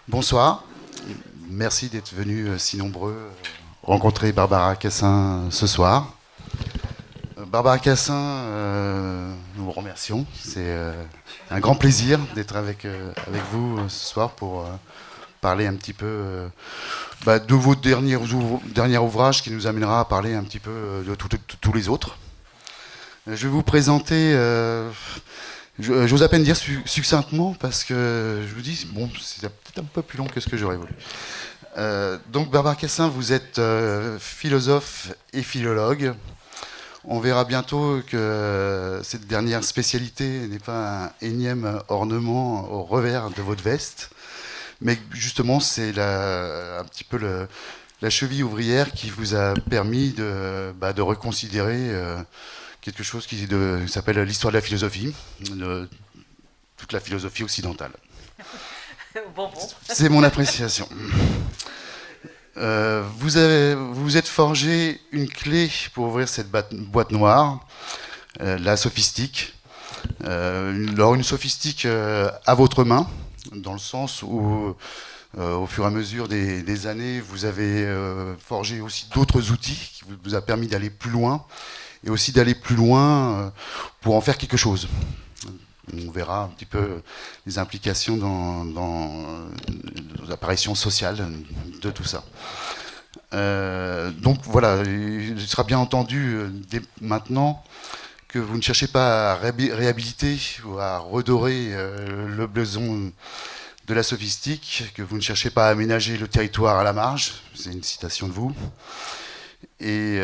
Bonsoir, merci d'être venus si nombreux rencontrer Barbara Cassin ce soir. Barbara Cassin, nous vous remercions. C'est un grand plaisir d'être avec vous ce soir pour parler un petit peu de vos derniers ouvrages qui nous amènera à parler un petit peu de tous les autres. Je vais vous présenter... J'ose à peine dire succinctement parce que je vous dis, bon, c'est peut-être un peu plus long que ce que j'aurais voulu. Donc Barbara Cassin, vous êtes philosophe et philologue. On verra bientôt que cette dernière spécialité n'est pas un énième ornement au revers de votre veste, mais justement c'est un petit peu la cheville ouvrière qui vous a permis de reconsidérer quelque chose qui s'appelle l'histoire de la philosophie, de toute la philosophie occidentale. Bon. C'est mon appréciation. Vous vous êtes forgé une clé pour ouvrir cette boîte noire, la sophistique. Alors une sophistique à votre main, dans le sens où au fur et à mesure des années, vous avez forgé aussi d'autres outils qui vous a permis d'aller plus loin, et aussi d'aller plus loin pour en faire quelque chose. On verra un petit peu les implications dans les apparitions sociales de tout ça. Donc voilà, il sera bien entendu dès maintenant que vous ne cherchez pas à réhabiliter ou à redorer le blason de la sophistique, que vous ne cherchez pas à aménager le territoire à la marge, c'est une citation de vous. Et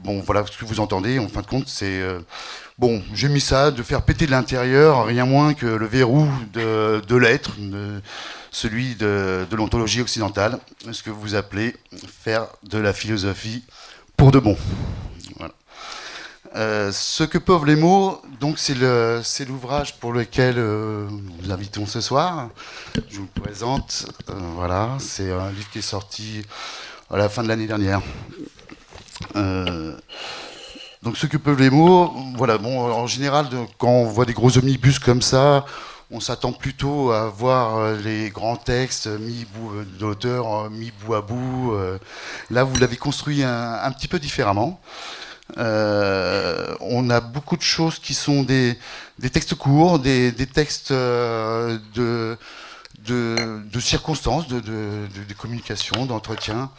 bon, voilà ce que vous entendez, en fin de compte, c'est bon, j'ai mis ça, de faire péter de l'intérieur, rien moins que le verrou de l'être, celui de l'ontologie occidentale, ce que vous appelez faire de la philosophie pour de bon. Voilà. Ce que peuvent les mots, donc c'est l'ouvrage pour lequel nous invitons ce soir. Je vous le présente. Voilà, c'est un livre qui est sorti à la fin de l'année dernière. Donc ce que peuvent les mots, voilà, bon, en général, quand on voit des gros omnibus comme ça, on s'attend plutôt à voir les grands textes mis d'auteurs mis bout à bout. Là, vous l'avez construit un petit peu différemment. On a beaucoup de choses qui sont des textes courts, des textes de circonstances, de communication, d'entretien,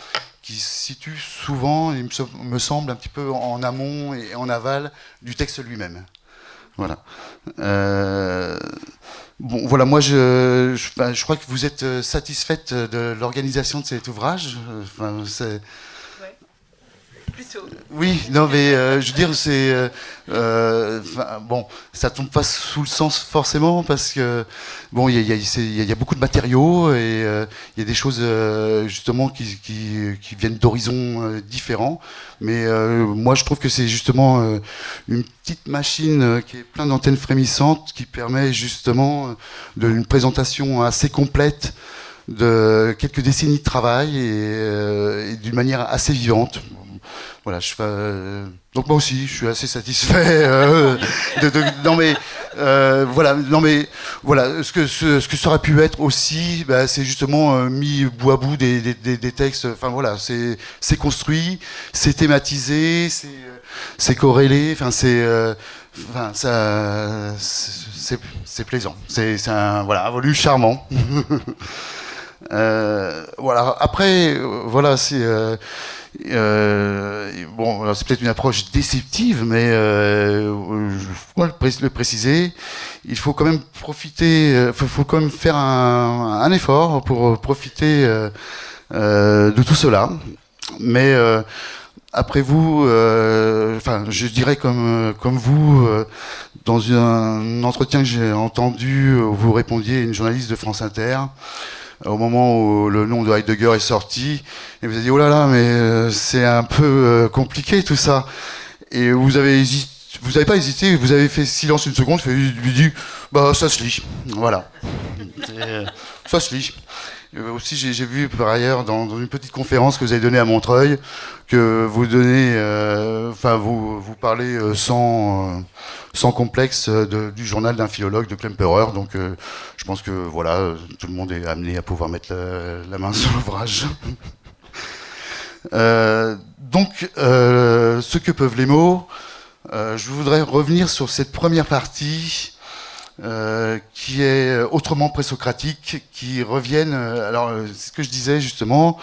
qui se situe souvent, il me semble, un petit peu en amont et en aval du texte lui-même. Voilà. Bon, voilà, moi, je crois que vous êtes satisfaite de l'organisation de cet ouvrage. Enfin, Plutôt. Oui, non, mais je veux dire, c'est bon, ça tombe pas sous le sens forcément parce que bon, il y a beaucoup de matériaux et il y a des choses justement qui viennent d'horizons différents. Mais moi, je trouve que c'est justement une petite machine qui est pleine d'antennes frémissantes qui permet justement d'une présentation assez complète de quelques décennies de travail et d'une manière assez vivante. Voilà, donc moi aussi, je suis assez satisfait. Non mais voilà, ce que ça aurait pu être aussi, c'est justement mis bout à bout des textes. Enfin voilà, c'est construit, c'est thématisé, c'est corrélé. Enfin c'est plaisant. C'est un volume charmant. Voilà. Après, voilà, c'est bon, c'est peut-être une approche déceptive, mais je le préciser, il faut quand même profiter, faut quand même faire un effort pour profiter de tout cela. Mais après vous, enfin, je dirais comme vous, dans un entretien que j'ai entendu, vous répondiez à une journaliste de France Inter. Au moment où le nom de Heidegger est sorti, et vous avez dit oh là là, mais c'est un peu compliqué tout ça. Et vous avez pas hésité, vous avez fait silence une seconde, vous lui dit ça se lit, voilà, ça se lit. Aussi, j'ai vu par ailleurs dans une petite conférence que vous avez donnée à Montreuil que vous donnez, enfin vous parlez sans sans complexe du journal d'un philologue de Klemperer. Donc je pense que voilà, tout le monde est amené à pouvoir mettre la main sur l'ouvrage. Ce que peuvent les mots, je voudrais revenir sur cette première partie qui est autrement présocratique, qui reviennent, alors c'est ce que je disais justement,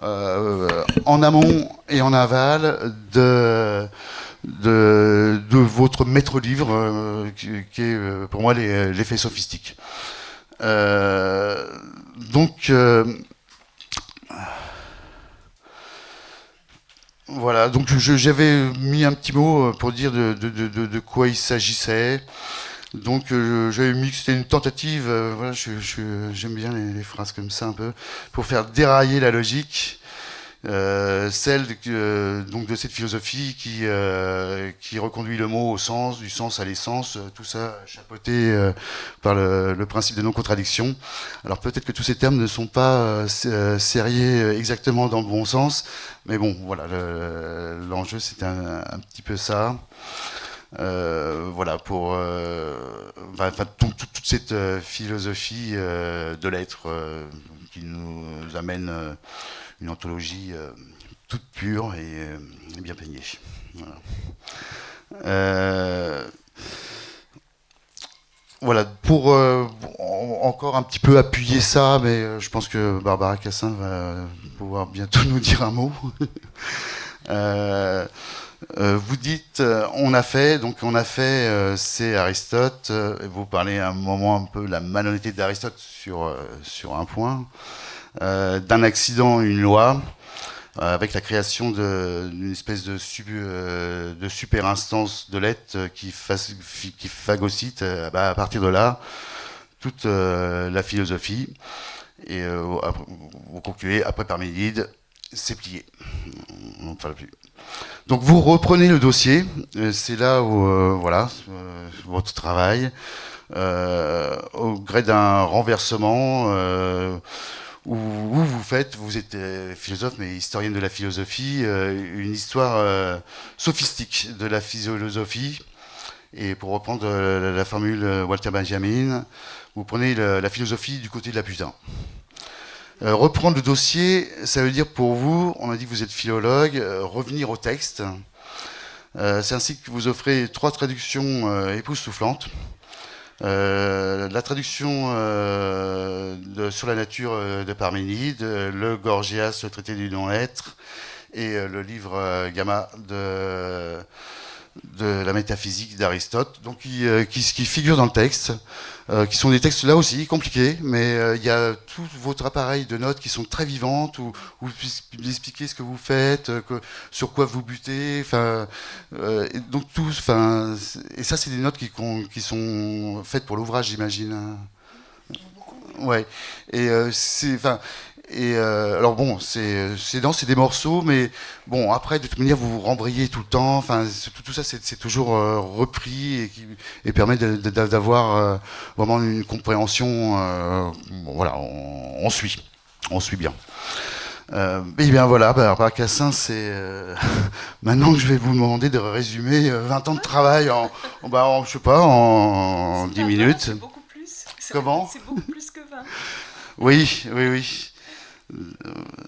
en amont et en aval de votre maître-livre, qui est pour moi l'effet sophistique. Voilà, donc j'avais mis un petit mot pour dire de quoi il s'agissait. Donc j'avais mis que c'était une tentative, voilà, j'aime bien les phrases comme ça un peu, pour faire dérailler la logique, celle donc de cette philosophie qui reconduit le mot au sens, du sens à l'essence, tout ça chapeauté par le principe de non-contradiction. Alors peut-être que tous ces termes ne sont pas serrés exactement dans le bon sens, mais bon, voilà, l'enjeu c'était un petit peu ça. Voilà, pour toute cette philosophie de l'être qui nous amène une anthologie toute pure et bien peignée. Voilà. Voilà, pour encore un petit peu appuyer ça, mais je pense que Barbara Cassin va pouvoir bientôt nous dire un mot. Vous dites, on a fait, c'est Aristote, vous parlez à un moment un peu de la malhonnêteté d'Aristote sur un point, d'un accident, une loi, avec la création d'une espèce de super instance de l'être qui phagocyte, à partir de là, toute la philosophie, et vous concluez, après Parménide, c'est plié, on ne parle plus. Donc vous reprenez le dossier, c'est là où voilà votre travail, au gré d'un renversement où vous êtes philosophe mais historienne de la philosophie, une histoire sophistique de la philosophie. Et pour reprendre la formule Walter Benjamin, vous prenez la philosophie du côté de la putain. Reprendre le dossier, ça veut dire pour vous, on a dit que vous êtes philologue, revenir au texte. C'est ainsi que vous offrez 3 traductions époustouflantes. La traduction sur la nature de Parménide, le Gorgias, le traité du non-être, et le livre Gamma de la métaphysique d'Aristote, donc qui figurent dans le texte, qui sont des textes là aussi compliqués, mais il y a tout votre appareil de notes qui sont très vivantes, où vous expliquez ce que vous faites, sur quoi vous butez, donc tout, et ça c'est des notes qui sont faites pour l'ouvrage, j'imagine. Ouais, et alors bon, c'est des morceaux, mais bon, après, de toute manière, vous vous rembrayez tout le temps. Enfin, tout ça, c'est toujours repris et permet d'avoir vraiment une compréhension. Bon, voilà, on suit bien. Et bien voilà, Barbara Cassin, c'est maintenant que je vais vous demander de résumer 20 ans de travail je sais pas, en 10 minutes. C'est beaucoup plus. Comment ? C'est beaucoup plus que 20. Oui.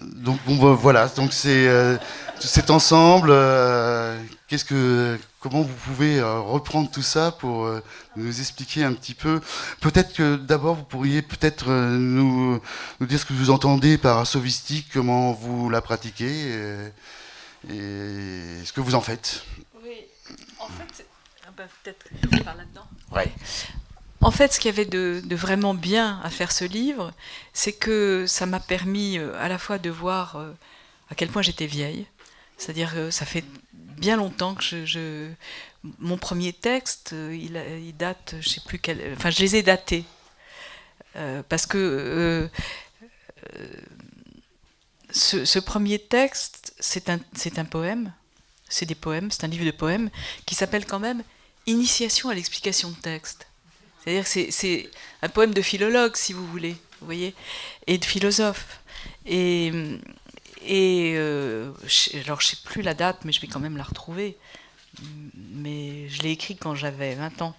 Donc bon, voilà, donc c'est cet ensemble. Comment vous pouvez reprendre tout ça pour nous expliquer un petit peu. Peut-être que d'abord vous pourriez peut-être nous dire ce que vous entendez par sophistique, comment vous la pratiquez et ce que vous en faites. Oui, en fait, peut-être que je parle là-dedans. Ouais. En fait, ce qu'il y avait de vraiment bien à faire ce livre, c'est que ça m'a permis à la fois de voir à quel point j'étais vieille. C'est-à-dire que ça fait bien longtemps que mon premier texte, il date, je sais plus quel... Enfin, je les ai datés. Parce que ce premier texte, c'est un poème. C'est des poèmes, c'est un livre de poèmes qui s'appelle quand même « Initiation à l'explication de texte ». C'est-à-dire que c'est un poème de philologue, si vous voulez, vous voyez, et de philosophe. Alors, je ne sais plus la date, mais je vais quand même la retrouver. mais je l'ai écrit quand j'avais 20 ans.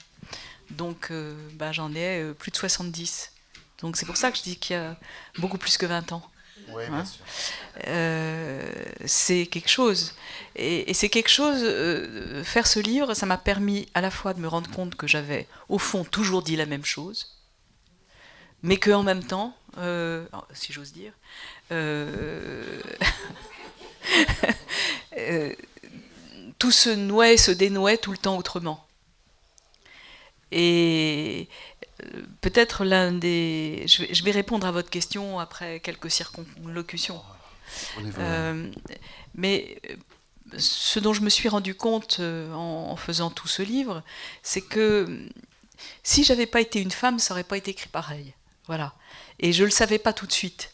Donc j'en ai plus de 70. Donc c'est pour ça que je dis qu'il y a beaucoup plus que 20 ans. Oui, bien sûr. C'est quelque chose. Et c'est quelque chose, faire ce livre, ça m'a permis à la fois de me rendre compte que j'avais, au fond, toujours dit la même chose, mais qu'en même temps, si j'ose dire, tout se nouait, se dénouait tout le temps autrement. Et peut-être l'un des... Je vais répondre à votre question après quelques circonlocutions. Mais ce dont je me suis rendu compte en faisant tout ce livre, c'est que si j'avais pas été une femme, ça aurait pas été écrit pareil. Voilà. Et je le savais pas tout de suite.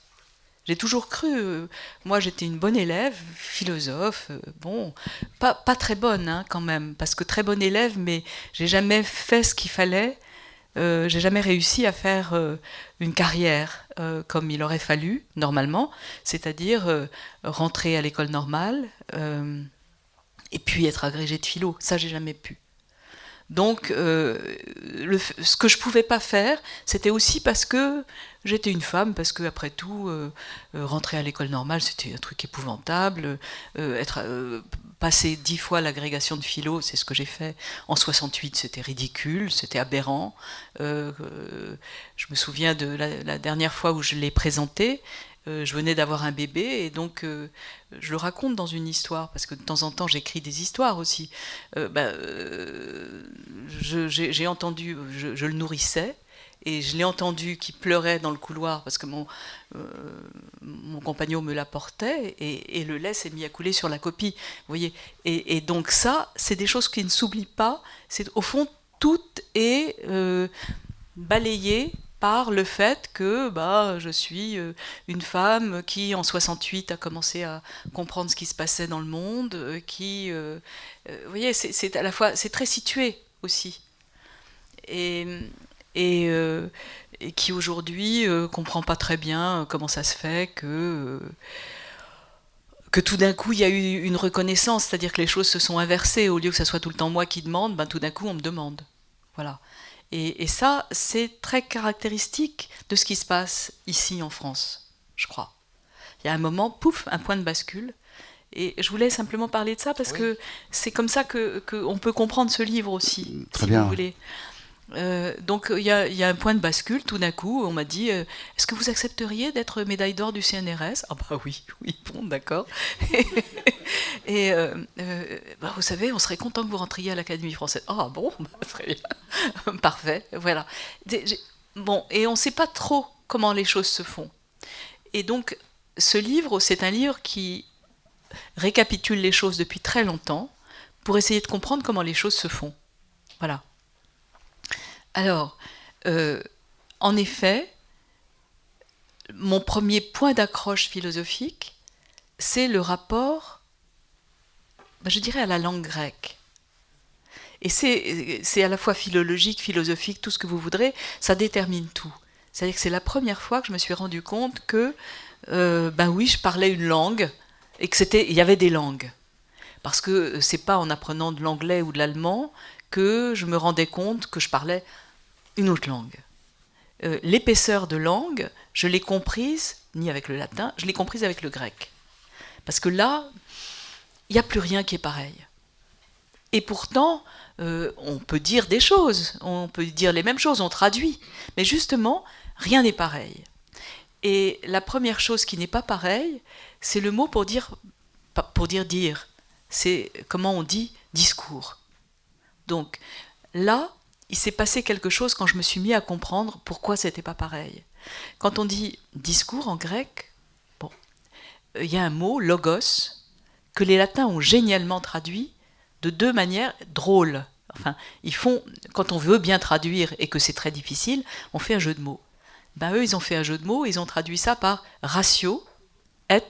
J'ai toujours cru, moi j'étais une bonne élève, philosophe, bon, pas très bonne hein, quand même, parce que très bonne élève, mais j'ai jamais fait ce qu'il fallait, j'ai jamais réussi à faire une carrière comme il aurait fallu, normalement, c'est-à-dire rentrer à l'école normale et puis être agrégée de philo, ça j'ai jamais pu. Donc, ce que je pouvais pas faire, c'était aussi parce que j'étais une femme, parce que après tout, rentrer à l'école normale, c'était un truc épouvantable. Passer 10 fois l'agrégation de philo, c'est ce que j'ai fait en 68, c'était ridicule, c'était aberrant. Je me souviens de la dernière fois où je l'ai présenté. Je venais d'avoir un bébé et donc je le raconte dans une histoire parce que de temps en temps j'écris des histoires aussi. J'ai entendu, je le nourrissais et je l'ai entendu qui pleurait dans le couloir parce que mon compagnon me l'apportait et le lait s'est mis à couler sur la copie. Vous voyez, et donc ça, c'est des choses qui ne s'oublient pas. C'est au fond tout est balayé par le fait que je suis une femme qui en 68 a commencé à comprendre ce qui se passait dans le monde, vous voyez, c'est à la fois c'est très situé aussi et qui aujourd'hui comprend pas très bien comment ça se fait que tout d'un coup il y a eu une reconnaissance, c'est-à-dire que les choses se sont inversées, au lieu que ça soit tout le temps moi qui demande, tout d'un coup on me demande, voilà. Et ça, c'est très caractéristique de ce qui se passe ici en France, je crois. Il y a un moment, pouf, un point de bascule. Et je voulais simplement parler de ça parce que c'est comme ça qu'on peut comprendre ce livre aussi, Très si bien. vous voulez. Donc il y a un point de bascule, tout d'un coup, on m'a dit est-ce que vous accepteriez d'être médaille d'or du CNRS? Ah oui, bon, d'accord. Et vous savez, on serait content que vous rentriez à l'Académie française. Ah bon, très bien, parfait, voilà. Bon, et on ne sait pas trop comment les choses se font. Et donc, ce livre, c'est un livre qui récapitule les choses depuis très longtemps pour essayer de comprendre comment les choses se font. Voilà. Alors, en effet, mon premier point d'accroche philosophique, c'est le rapport, je dirais, à la langue grecque. Et c'est à la fois philologique, philosophique, tout ce que vous voudrez, ça détermine tout. C'est-à-dire que c'est la première fois que je me suis rendu compte que, oui, je parlais une langue et qu'il y avait des langues. Parce que c'est pas en apprenant de l'anglais ou de l'allemand que je me rendais compte que je parlais une autre langue. L'épaisseur de langue, je l'ai comprise, ni avec le latin, je l'ai comprise avec le grec. Parce que là, il n'y a plus rien qui est pareil. Et pourtant, on peut dire des choses, on peut dire les mêmes choses, on traduit. Mais justement, rien n'est pareil. Et la première chose qui n'est pas pareille, c'est le mot pour dire dire. C'est comment on dit discours. Donc là, il s'est passé quelque chose quand je me suis mis à comprendre pourquoi c'était pas pareil. Quand on dit discours en grec, il y a un mot, logos, que les latins ont génialement traduit de deux manières drôles. Enfin, quand on veut bien traduire et que c'est très difficile, on fait un jeu de mots. Eux, ils ont fait un jeu de mots, ils ont traduit ça par ratio et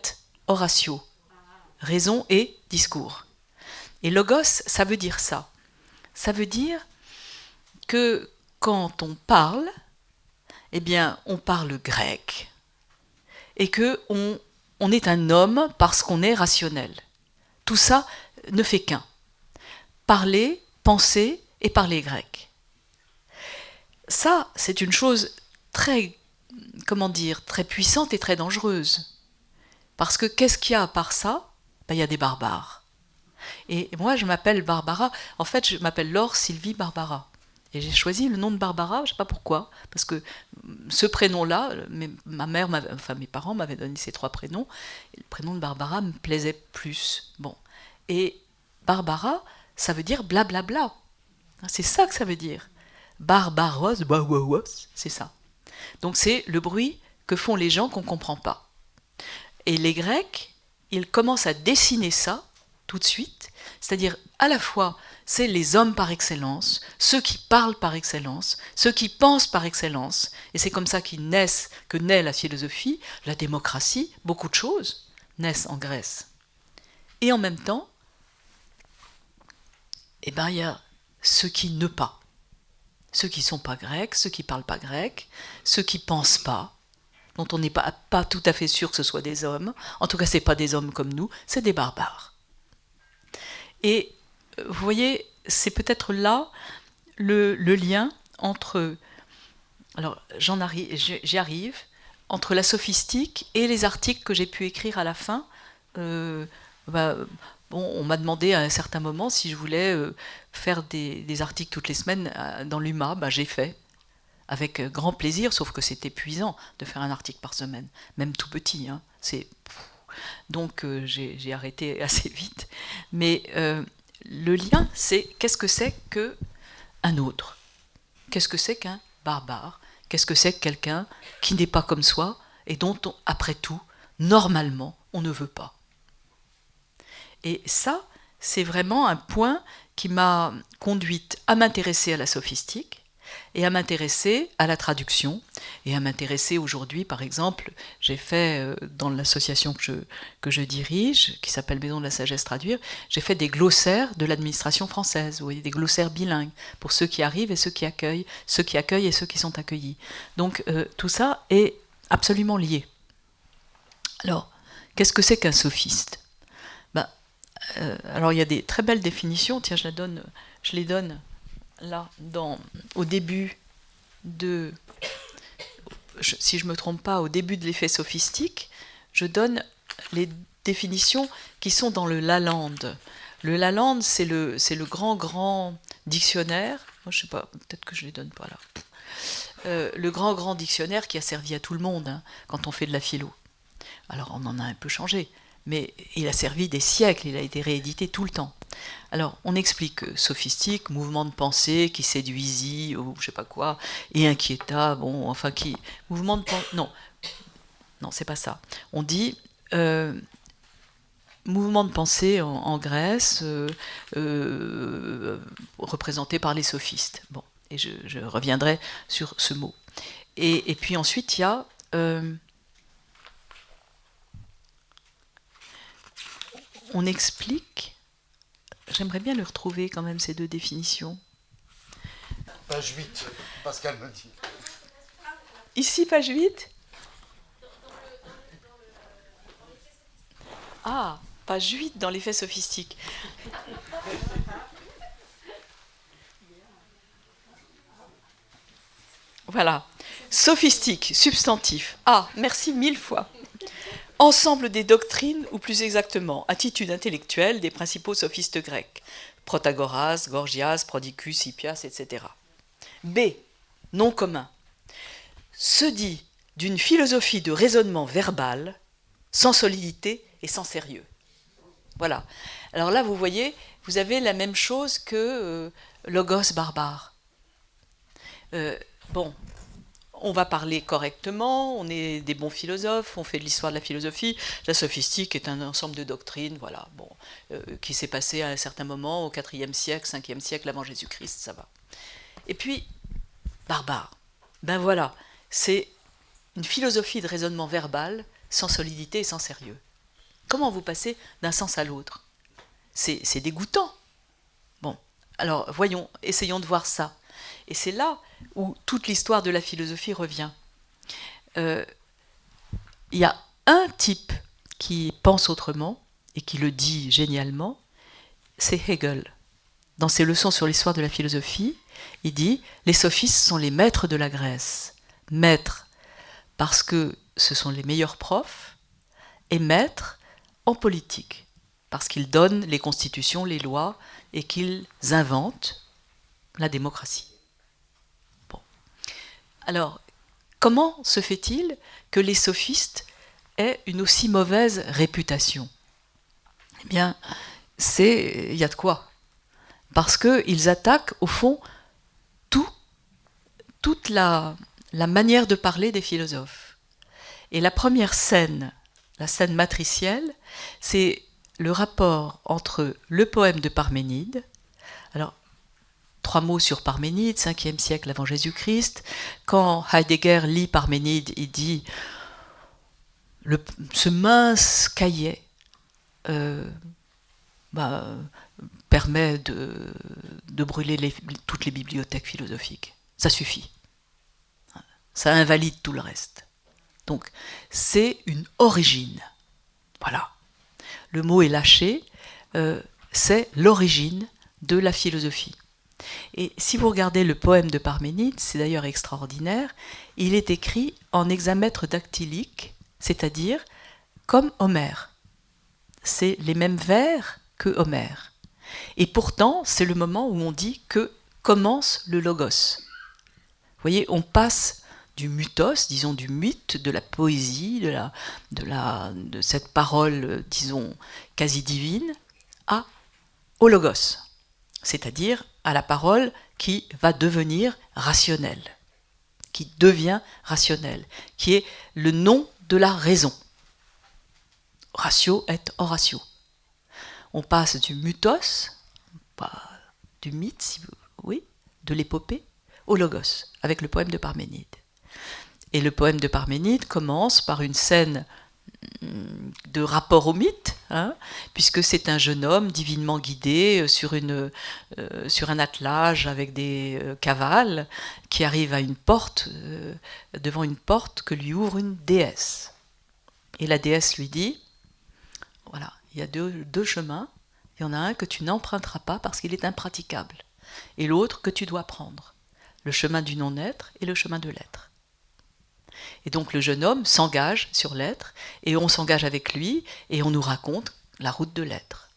oratio. Raison et discours. Et logos, ça veut dire ça. Ça veut dire que quand on parle, eh bien, on parle grec et que on est un homme parce qu'on est rationnel. Tout ça ne fait qu'un. parler, penser et parler grec. Ça, c'est une chose très, comment dire, très puissante et très dangereuse. Parce que qu'est-ce qu'il y a à part ça? Ben, il y a des barbares. Et moi, je m'appelle Barbara. En fait, je m'appelle Laure Sylvie Barbara. Et j'ai choisi le nom de Barbara, je ne sais pas pourquoi, parce que ce prénom-là, mes parents m'avaient donné ces 3 prénoms, et le prénom de Barbara me plaisait plus. Bon. Et Barbara, ça veut dire blablabla. C'est ça que ça veut dire. Barbaros, c'est ça. Donc c'est le bruit que font les gens qu'on ne comprend pas. Et les Grecs, ils commencent à dessiner ça tout de suite, c'est-à-dire à la fois c'est les hommes par excellence, ceux qui parlent par excellence, ceux qui pensent par excellence, et c'est comme ça que naît la philosophie, la démocratie, beaucoup de choses naissent en Grèce. Et en même temps, eh ben, il y a ceux qui ne pas, ceux qui ne sont pas grecs, ceux qui ne parlent pas grec, ceux qui ne pensent pas, dont on n'est pas tout à fait sûr que ce soit des hommes, en tout cas ce n'est pas des hommes comme nous, c'est des barbares. Et vous voyez, c'est peut-être là le lien entre, alors j'y arrive, entre la sophistique et les articles que j'ai pu écrire à la fin. On m'a demandé à un certain moment si je voulais faire des articles toutes les semaines dans l'UMA, j'ai fait. Avec grand plaisir, sauf que c'est épuisant de faire un article par semaine, même tout petit. Hein, donc j'ai arrêté assez vite. Mais le lien, c'est qu'est-ce que c'est qu'un autre? Qu'est-ce que c'est qu'un barbare? Qu'est-ce que c'est que quelqu'un qui n'est pas comme soi et dont, après tout, normalement, on ne veut pas? Et ça, c'est vraiment un point qui m'a conduite à m'intéresser à la sophistique, et à m'intéresser à la traduction, et à m'intéresser aujourd'hui, par exemple, j'ai fait dans l'association que je dirige, qui s'appelle Maison de la Sagesse Traduire, j'ai fait des glossaires de l'administration française, vous voyez, des glossaires bilingues, pour ceux qui arrivent et ceux qui accueillent et ceux qui sont accueillis. Donc tout ça est absolument lié. Alors, qu'est-ce que c'est qu'un sophiste? Alors il y a des très belles définitions, tiens, je les donne là, au début si je ne me trompe pas, au début de l'effet sophistique, je donne les définitions qui sont dans le Lalande. Le Lalande, c'est le grand dictionnaire, moi je sais pas, peut-être que je ne les donne pas là, le grand dictionnaire qui a servi à tout le monde hein, quand on fait de la philo. Alors on en a un peu changé, mais il a servi des siècles, il a été réédité tout le temps. Alors, on explique sophistique, mouvement de pensée qui séduisit, ou je sais pas quoi, et inquiéta, mouvement de pensée, non, c'est pas ça. On dit mouvement de pensée en Grèce, représenté par les sophistes. Bon, et je reviendrai sur ce mot. Et puis ensuite, il y a... on explique... J'aimerais bien le retrouver quand même, ces 2 définitions. Page 8, Pascal me dit. Ici, page 8 ? Ah, page 8 dans l'effet sophistique. Voilà. Sophistique, substantif. Ah, merci 1000 fois. Ensemble des doctrines, ou plus exactement, attitude intellectuelle des principaux sophistes grecs, Protagoras, Gorgias, Prodicus, Hippias, etc. B. Nom commun. Se dit d'une philosophie de raisonnement verbal, sans solidité et sans sérieux. Voilà. Alors là, vous voyez, vous avez la même chose que logos barbare. On va parler correctement, on est des bons philosophes, on fait de l'histoire de la philosophie. La sophistique est un ensemble de doctrines, voilà, qui s'est passé à un certain moment, au IVe siècle, 5e siècle avant Jésus-Christ, ça va. Et puis, barbare. Ben voilà, c'est une philosophie de raisonnement verbal, sans solidité et sans sérieux. Comment vous passez d'un sens à l'autre? C'est dégoûtant. Bon, alors voyons, essayons de voir ça. Et c'est là où toute l'histoire de la philosophie revient. Il y a un type qui pense autrement et qui le dit génialement, c'est Hegel. dans ses leçons sur l'histoire de la philosophie, il dit « Les sophistes sont les maîtres de la Grèce. Maîtres parce que ce sont les meilleurs profs, et maîtres en politique, parce qu'ils donnent les constitutions, les lois, et qu'ils inventent la démocratie. » Bon. Alors, comment se fait-il que les sophistes aient une aussi mauvaise réputation? Eh bien, il y a de quoi. Parce qu'ils attaquent, au fond, toute la manière de parler des philosophes. Et la première scène, la scène matricielle, c'est le rapport entre le poème de Parménide. Alors, 3 mots sur Parménide, 5e siècle avant Jésus-Christ. Quand Heidegger lit Parménide, il dit ce mince cahier permet de brûler toutes les bibliothèques philosophiques. Ça suffit. Ça invalide tout le reste. Donc, c'est une origine. Voilà. Le mot est lâché, c'est l'origine de la philosophie. Et si vous regardez le poème de Parménide, c'est d'ailleurs extraordinaire, il est écrit en hexamètre dactylique, c'est-à-dire comme Homère. C'est les mêmes vers que Homère. Et pourtant, c'est le moment où on dit que commence le logos. Vous voyez, on passe du mythos, disons du mythe, de la poésie, de cette parole, disons, quasi divine, au logos, c'est-à-dire à la parole qui va devenir rationnelle, qui devient rationnelle, qui est le nom de la raison. Ratio et oratio. On passe du mythos, du mythe, de l'épopée, au logos, avec le poème de Parménide. Et le poème de Parménide commence par une scène de rapport au mythe, puisque c'est un jeune homme divinement guidé sur un attelage avec des cavales qui arrive à une porte, devant une porte que lui ouvre une déesse. Et la déesse lui dit, voilà, il y a deux chemins, il y en a un que tu n'emprunteras pas parce qu'il est impraticable, et l'autre que tu dois prendre, le chemin du non-être et le chemin de l'être. Et donc le jeune homme s'engage sur l'être, et on s'engage avec lui, et on nous raconte la route de l'être.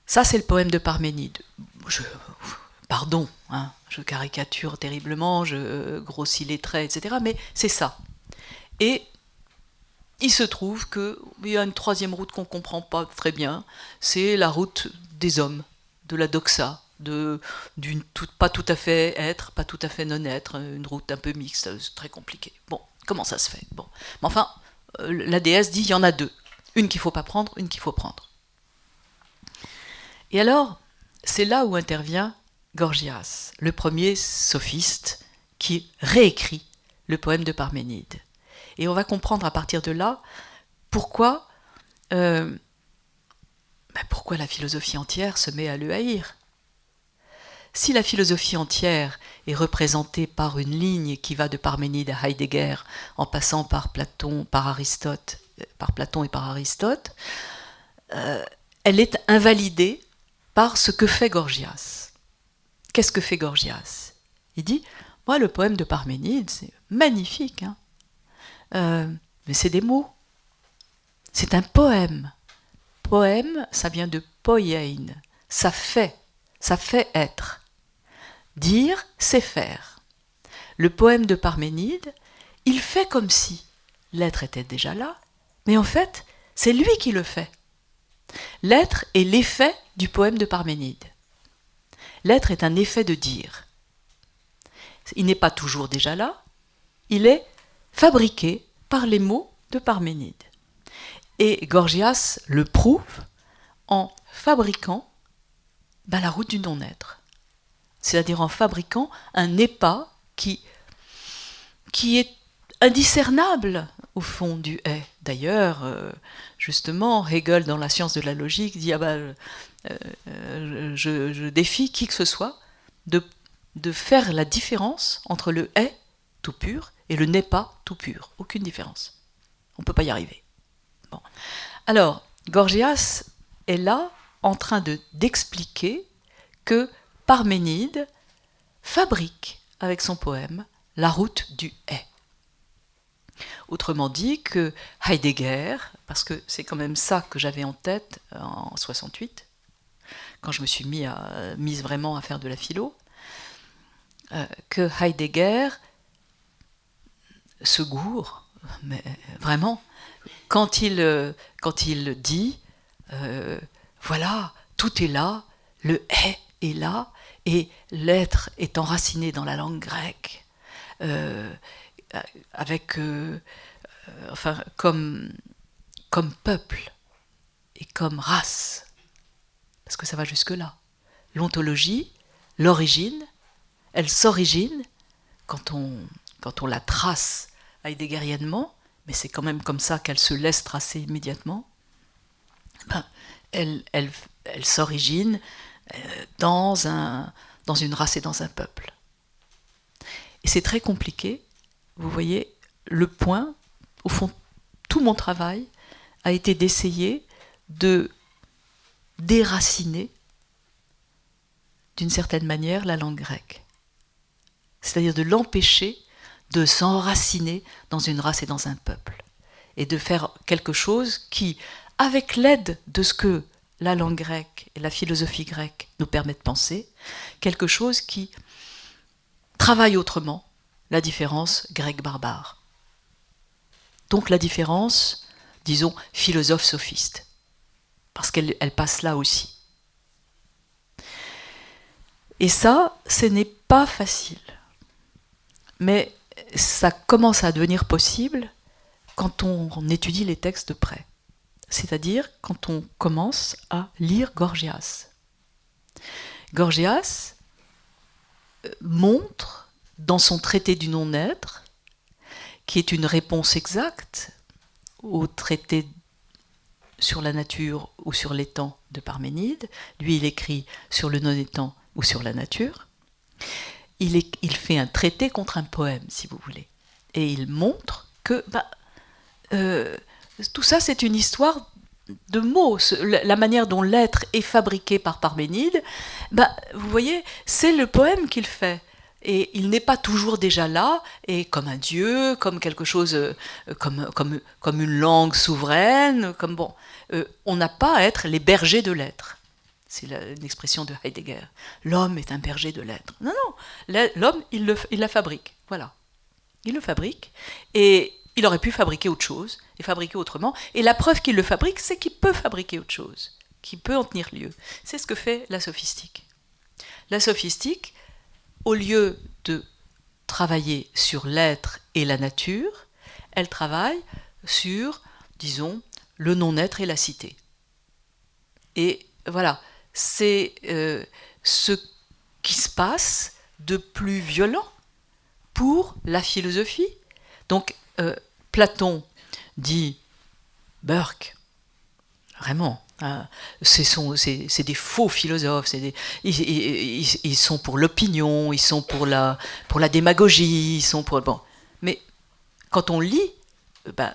Ça, c'est le poème de Parménide. Pardon, je caricature terriblement, je grossis les traits, etc., mais c'est ça. Et il se trouve qu'il y a une troisième route qu'on ne comprend pas très bien, c'est la route des hommes, de la doxa, pas tout à fait être, pas tout à fait non-être, une route un peu mixte, c'est très compliqué. Bon, comment ça se fait? Bon. Mais enfin, la déesse dit il y en a deux, une qu'il ne faut pas prendre, une qu'il faut prendre. Et alors, c'est là où intervient Gorgias, le premier sophiste qui réécrit le poème de Parménide. Et on va comprendre à partir de là pourquoi la philosophie entière se met à le haïr. Si la philosophie entière est représentée par une ligne qui va de Parménide à Heidegger en passant par Platon et par Aristote, elle est invalidée par ce que fait Gorgias. Qu'est-ce que fait Gorgias? Il dit, moi le poème de Parménide, c'est magnifique, mais c'est des mots. C'est un poème. Poème, ça vient de poiein, ça fait être. Dire, c'est faire. Le poème de Parménide, il fait comme si l'être était déjà là, mais en fait, c'est lui qui le fait. L'être est l'effet du poème de Parménide. L'être est un effet de dire. Il n'est pas toujours déjà là, il est fabriqué par les mots de Parménide. Et Gorgias le prouve en fabriquant la route du non-être. C'est-à-dire en fabriquant un n'est-pas qui est indiscernable au fond du « est ». D'ailleurs, justement, Hegel, dans la science de la logique, dit je défie qui que ce soit de faire la différence entre le « est » tout pur et le « n'est pas » tout pur. Aucune différence. On ne peut pas y arriver. Bon. Alors, Gorgias est là en train d'expliquer que Parménide fabrique avec son poème la route du est. Autrement dit que Heidegger, parce que c'est quand même ça que j'avais en tête en 68, quand je me suis mise vraiment à faire de la philo, que Heidegger se gourre, mais vraiment, quand il dit voilà, tout est là, le est là, et l'être est enraciné dans la langue grecque, avec comme peuple et comme race, parce que ça va jusque-là. L'ontologie, l'origine, elle s'origine quand on la trace heideggeriennement, mais c'est quand même comme ça qu'elle se laisse tracer immédiatement. Elle s'origine dans une race et dans un peuple. Et c'est très compliqué. Vous voyez, le point, au fond, tout mon travail a été d'essayer de déraciner, d'une certaine manière, la langue grecque. C'est-à-dire de l'empêcher de s'enraciner dans une race et dans un peuple. Et de faire quelque chose qui, avec l'aide de ce que la langue grecque et la philosophie grecque nous permettent de penser, quelque chose qui travaille autrement la différence grec-barbare. Donc la différence, disons, philosophe-sophiste. Parce qu'elle passe là aussi. Et ça, ce n'est pas facile. Mais ça commence à devenir possible quand on étudie les textes de près. C'est-à-dire quand on commence à lire Gorgias. Gorgias montre, dans son traité du non-être, qui est une réponse exacte au traité sur la nature ou sur l'étang de Parménide. Lui, il écrit sur le non-étang ou sur la nature. Il fait un traité contre un poème, si vous voulez. Et il montre que tout ça, c'est une histoire de mots. La manière dont l'être est fabriqué par Parménide, vous voyez, c'est le poème qu'il fait. Et il n'est pas toujours déjà là, et comme un dieu, comme quelque chose, comme une langue souveraine, on n'a pas à être les bergers de l'être. C'est une expression de Heidegger. L'homme est un berger de l'être. Non, l'homme, il la fabrique. Voilà. Il le fabrique, et il aurait pu fabriquer autre chose, et fabriquer autrement. Et la preuve qu'il le fabrique, c'est qu'il peut fabriquer autre chose, qu'il peut en tenir lieu. C'est ce que fait la sophistique. La sophistique, au lieu de travailler sur l'être et la nature, elle travaille sur, disons, le non-être et la cité. Et voilà, c'est ce qui se passe de plus violent pour la philosophie. Donc, Platon dit Burke, vraiment, c'est des faux philosophes, ils sont pour l'opinion, ils sont pour la démagogie, ils sont pour... Bon. Mais quand on lit,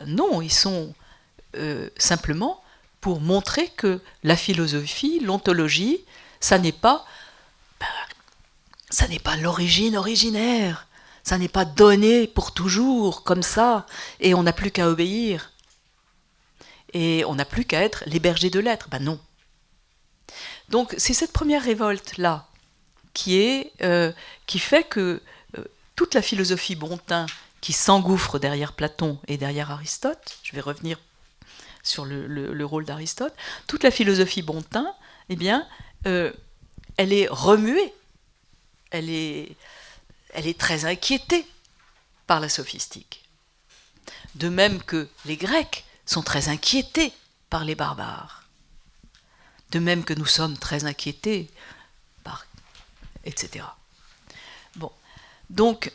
non, ils sont simplement pour montrer que la philosophie, l'ontologie, ça n'est pas l'origine originaire, ça n'est pas donné pour toujours, comme ça, et on n'a plus qu'à obéir. Et on n'a plus qu'à être les bergers de l'être. Non. Donc c'est cette première révolte-là qui fait que toute la philosophie Bontin qui s'engouffre derrière Platon et derrière Aristote, je vais revenir sur le rôle d'Aristote, toute la philosophie Bontin, eh bien, elle est remuée, elle est très inquiétée par la sophistique. De même que les Grecs sont très inquiétés par les barbares. De même que nous sommes très inquiétés par... etc. Bon. Donc,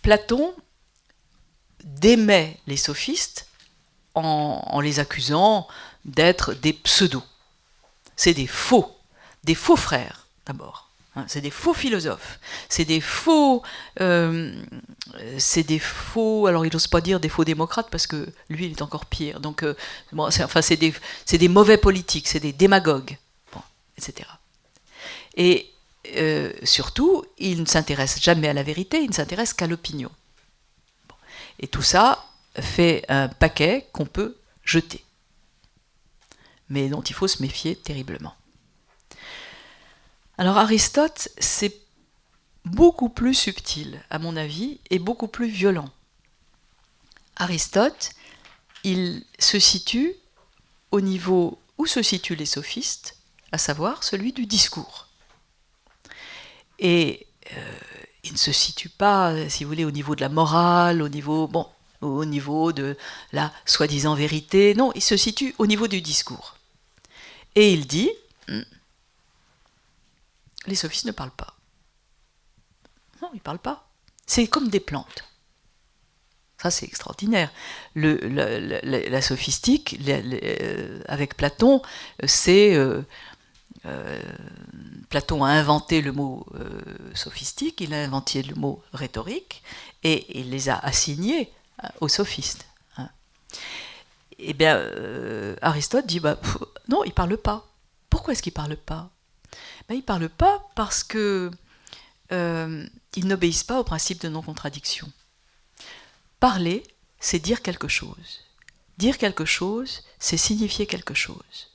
Platon démet les sophistes en les accusant d'être des pseudos. C'est des faux frères, d'abord. C'est des faux philosophes, c'est des faux, alors il n'ose pas dire des faux démocrates parce que lui il est encore pire. Donc c'est des mauvais politiques, c'est des démagogues. etc. Et surtout, il ne s'intéresse jamais à la vérité, il ne s'intéresse qu'à l'opinion. Bon. Et tout ça fait un paquet qu'on peut jeter, mais dont il faut se méfier terriblement. Alors Aristote, c'est beaucoup plus subtil, à mon avis, et beaucoup plus violent. Aristote, il se situe au niveau où se situent les sophistes, à savoir celui du discours. Et il ne se situe pas, si vous voulez, au niveau de la morale, au niveau de la soi-disant vérité. Non, il se situe au niveau du discours. Et il dit, les sophistes ne parlent pas. Non, ils ne parlent pas. C'est comme des plantes. Ça, c'est extraordinaire. La sophistique, avec Platon, c'est... Platon a inventé le mot sophistique, il a inventé le mot rhétorique, et il les a assignés aux sophistes. Hein. Eh bien, Aristote dit, non, il ne parle pas. Pourquoi est-ce qu'il ne parle pas? Il ne parle pas parce que ils n'obéissent pas au principe de non-contradiction. Parler, c'est dire quelque chose. Dire quelque chose, c'est signifier quelque chose.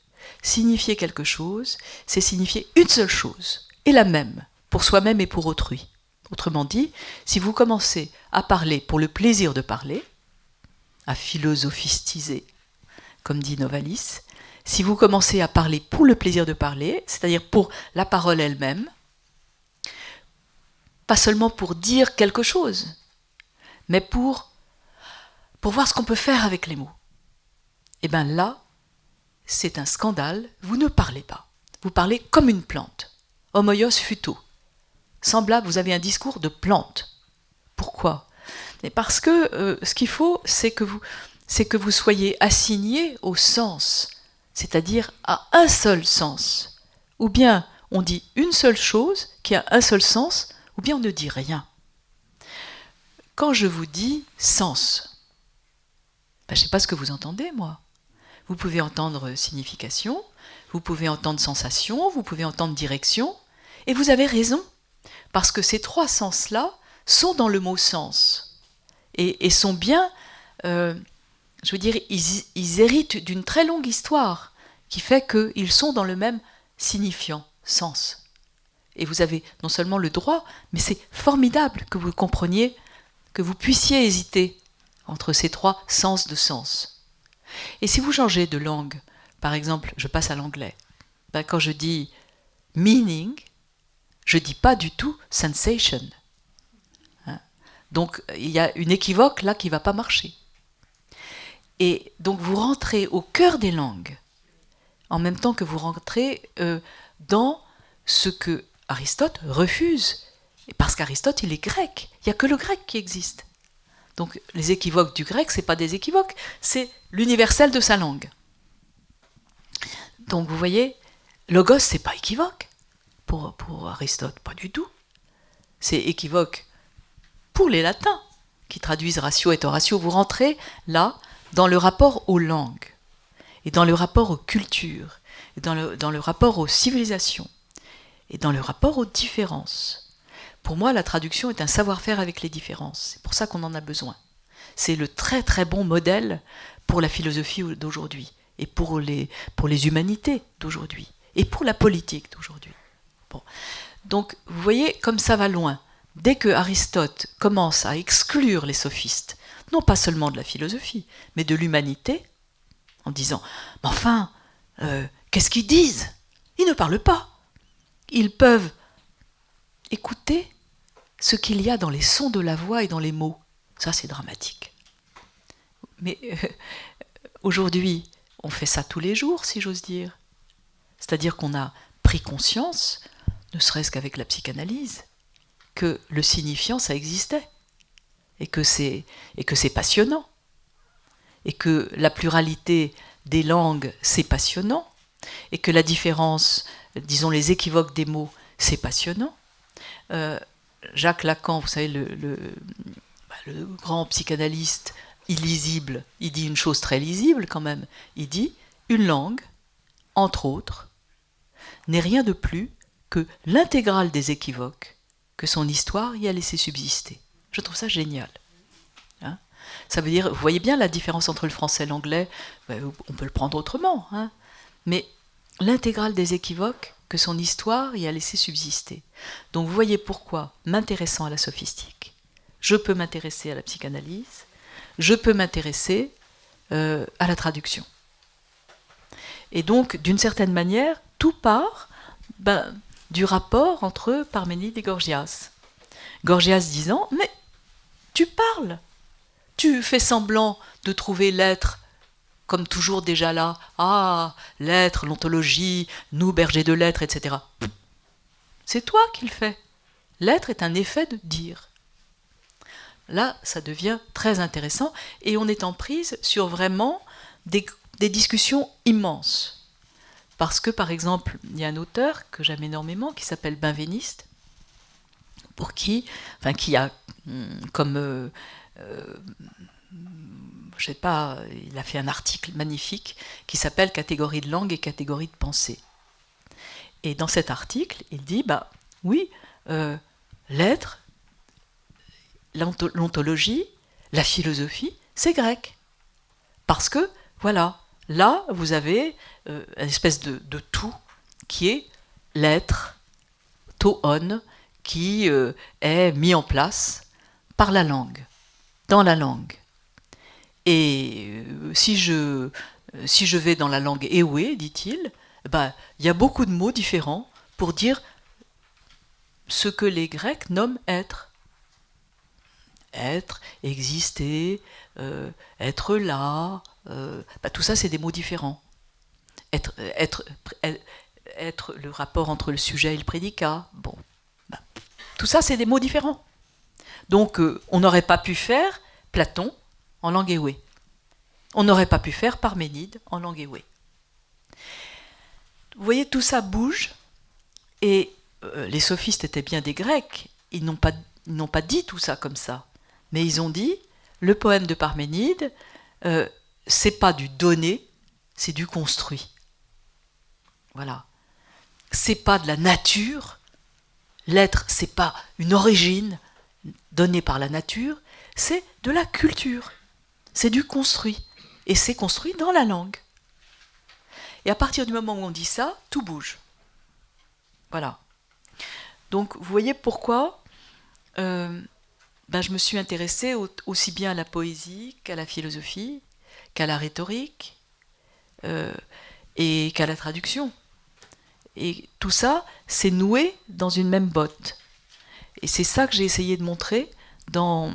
Signifier quelque chose, c'est signifier une seule chose, et la même, pour soi-même et pour autrui. Autrement dit, si vous commencez à parler pour le plaisir de parler, à philosophistiser, comme dit Novalis, si vous commencez à parler pour le plaisir de parler, c'est-à-dire pour la parole elle-même, pas seulement pour dire quelque chose, mais pour voir ce qu'on peut faire avec les mots. Et bien là, c'est un scandale, vous ne parlez pas. Vous parlez comme une plante. Homoios futo. Semblable, vous avez un discours de plante. Pourquoi? Et parce que ce qu'il faut, c'est que vous soyez assigné au sens, c'est-à-dire à un seul sens. Ou bien on dit une seule chose qui a un seul sens, ou bien on ne dit rien. Quand je vous dis sens, je ne sais pas ce que vous entendez, moi. Vous pouvez entendre signification, vous pouvez entendre sensation, vous pouvez entendre direction, et vous avez raison, parce que ces trois sens-là sont dans le mot sens, et sont bien, je veux dire, ils héritent d'une très longue histoire, qui fait qu'ils sont dans le même signifiant, sens. Et vous avez non seulement le droit, mais c'est formidable que vous compreniez, que vous puissiez hésiter entre ces trois sens de sens. Et si vous changez de langue, par exemple, je passe à l'anglais, quand je dis meaning, je ne dis pas du tout sensation. Hein? Donc il y a une équivoque là qui ne va pas marcher. Et donc vous rentrez au cœur des langues, en même temps que vous rentrez dans ce que Aristote refuse. Parce qu'Aristote, il est grec. Il n'y a que le grec qui existe. Donc les équivoques du grec, ce n'est pas des équivoques, c'est l'universel de sa langue. Donc vous voyez, logos, ce n'est pas équivoque pour Aristote, pas du tout. C'est équivoque pour les latins, qui traduisent ratio et horatio. Vous rentrez là dans le rapport aux langues, et dans le rapport aux cultures, et dans le rapport aux civilisations, et dans le rapport aux différences. Pour moi, la traduction est un savoir-faire avec les différences. C'est pour ça qu'on en a besoin. C'est le très très bon modèle pour la philosophie d'aujourd'hui, et pour les humanités d'aujourd'hui, et pour la politique d'aujourd'hui. Bon. Donc, vous voyez, comme ça va loin. Dès que Aristote commence à exclure les sophistes, non pas seulement de la philosophie, mais de l'humanité, en disant « Mais enfin, qu'est-ce qu'ils disent? Ils ne parlent pas. Ils peuvent écouter ce qu'il y a dans les sons de la voix et dans les mots. » Ça, c'est dramatique. Mais aujourd'hui, on fait ça tous les jours, si j'ose dire. C'est-à-dire qu'on a pris conscience, ne serait-ce qu'avec la psychanalyse, que le signifiant, ça existait, et que c'est passionnant, et que la pluralité des langues, c'est passionnant, et que la différence, disons les équivoques des mots, c'est passionnant. Jacques Lacan, vous savez, le grand psychanalyste illisible, il dit une chose très lisible quand même. Il dit une langue, entre autres, n'est rien de plus que l'intégrale des équivoques que son histoire y a laissé subsister. Je trouve ça génial. Hein, ça veut dire, vous voyez bien la différence entre le français et l'anglais, on peut le prendre autrement, hein, mais l'intégrale des équivoques que son histoire y a laissé subsister. Donc vous voyez pourquoi, m'intéressant à la sophistique, je peux m'intéresser à la psychanalyse, je peux m'intéresser à la traduction. Et donc, d'une certaine manière, tout part du rapport entre Parménide et Gorgias. Gorgias disant, mais tu parles, tu fais semblant de trouver l'être comme toujours déjà là, l'être, l'ontologie, nous bergers de l'être, etc. C'est toi qui le fais. L'être est un effet de dire. Là, ça devient très intéressant et on est en prise sur vraiment des discussions immenses. Parce que, par exemple, il y a un auteur que j'aime énormément qui s'appelle Benveniste, pour qui a comme... je sais pas, il a fait un article magnifique qui s'appelle « Catégorie de langue et catégorie de pensée ». Et dans cet article, il dit, oui, l'être, l'ontologie, la philosophie, c'est grec. Parce que, voilà, là, vous avez une espèce de tout qui est l'être, toon, qui est mis en place par la langue, dans la langue. Et si je vais dans la langue Ewe, dit-il, il y a beaucoup de mots différents pour dire ce que les Grecs nomment être. Être, exister, être là, tout ça c'est des mots différents. Être le rapport entre le sujet et le prédicat, tout ça c'est des mots différents. Donc on n'aurait pas pu faire Platon en langue Ewe. On n'aurait pas pu faire Parménide en langue Ewe. Vous voyez, tout ça bouge, et les sophistes étaient bien des Grecs, ils n'ont pas dit tout ça comme ça, mais ils ont dit, le poème de Parménide, c'est pas du donné, c'est du construit. Voilà. C'est pas de la nature, l'être, c'est pas une origine donnée par la nature, c'est de la culture, c'est du construit, et c'est construit dans la langue. Et à partir du moment où on dit ça, tout bouge. Voilà. Donc, vous voyez pourquoi je me suis intéressée aussi bien à la poésie qu'à la philosophie, qu'à la rhétorique et qu'à la traduction. Et tout ça, c'est noué dans une même botte. Et c'est ça que j'ai essayé de montrer dans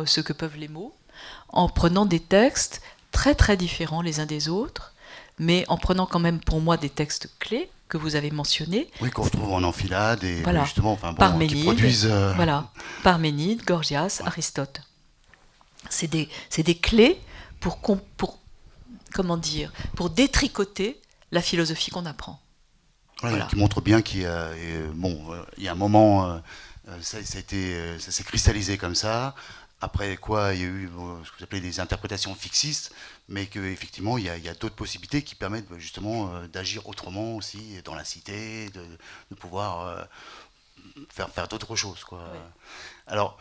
ce que peuvent les mots, en prenant des textes très très différents les uns des autres, mais en prenant quand même pour moi des textes clés que vous avez mentionnés. Oui, qu'on retrouve en enfilade et voilà. Justement, Parménide, qui produisent... Voilà, Parménide, Gorgias, ouais. Aristote. C'est des clés pour détricoter la philosophie qu'on apprend. Ouais, voilà. Qui montre bien qu'il y a, il y a un moment, ça s'est cristallisé comme ça. Après quoi, il y a eu ce que vous appelez des interprétations fixistes, mais qu'effectivement, il y a d'autres possibilités qui permettent justement d'agir autrement aussi dans la cité, de pouvoir faire d'autres choses, quoi. Ouais. Alors,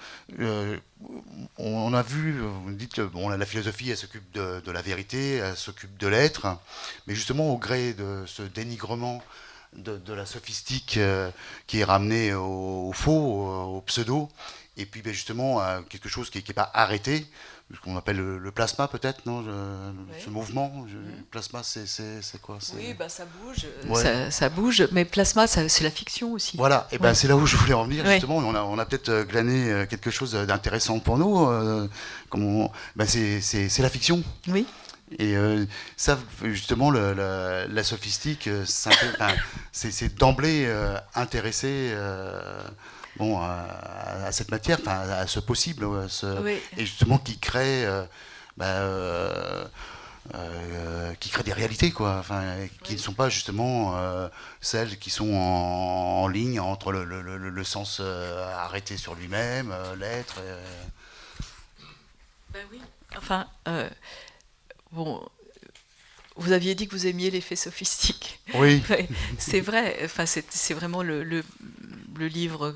on a vu, vous me dites, la philosophie, elle s'occupe de la vérité, elle s'occupe de l'être, mais justement, au gré de ce dénigrement de la sophistique qui est ramenée au faux, au pseudo, et puis justement à quelque chose qui n'est pas arrêté, ce qu'on appelle le plasma peut-être, non, oui. Ce mouvement, le plasma c'est quoi? Oui, ça bouge, ouais. ça bouge, mais plasma c'est la fiction aussi. Voilà, et c'est là où je voulais en venir, justement, on a peut-être glané quelque chose d'intéressant pour nous, c'est la fiction. Oui. Et ça, justement, la sophistique, c'est d'emblée intéressé à cette matière, à ce possible, oui. Et justement qui crée, des réalités, quoi, qui oui. Ne sont pas justement celles qui sont en ligne entre le sens arrêté sur lui-même, l'être. Oui, enfin. Vous aviez dit que vous aimiez les faits sophistiques. Oui. Ouais, c'est vrai. Enfin, c'est vraiment le livre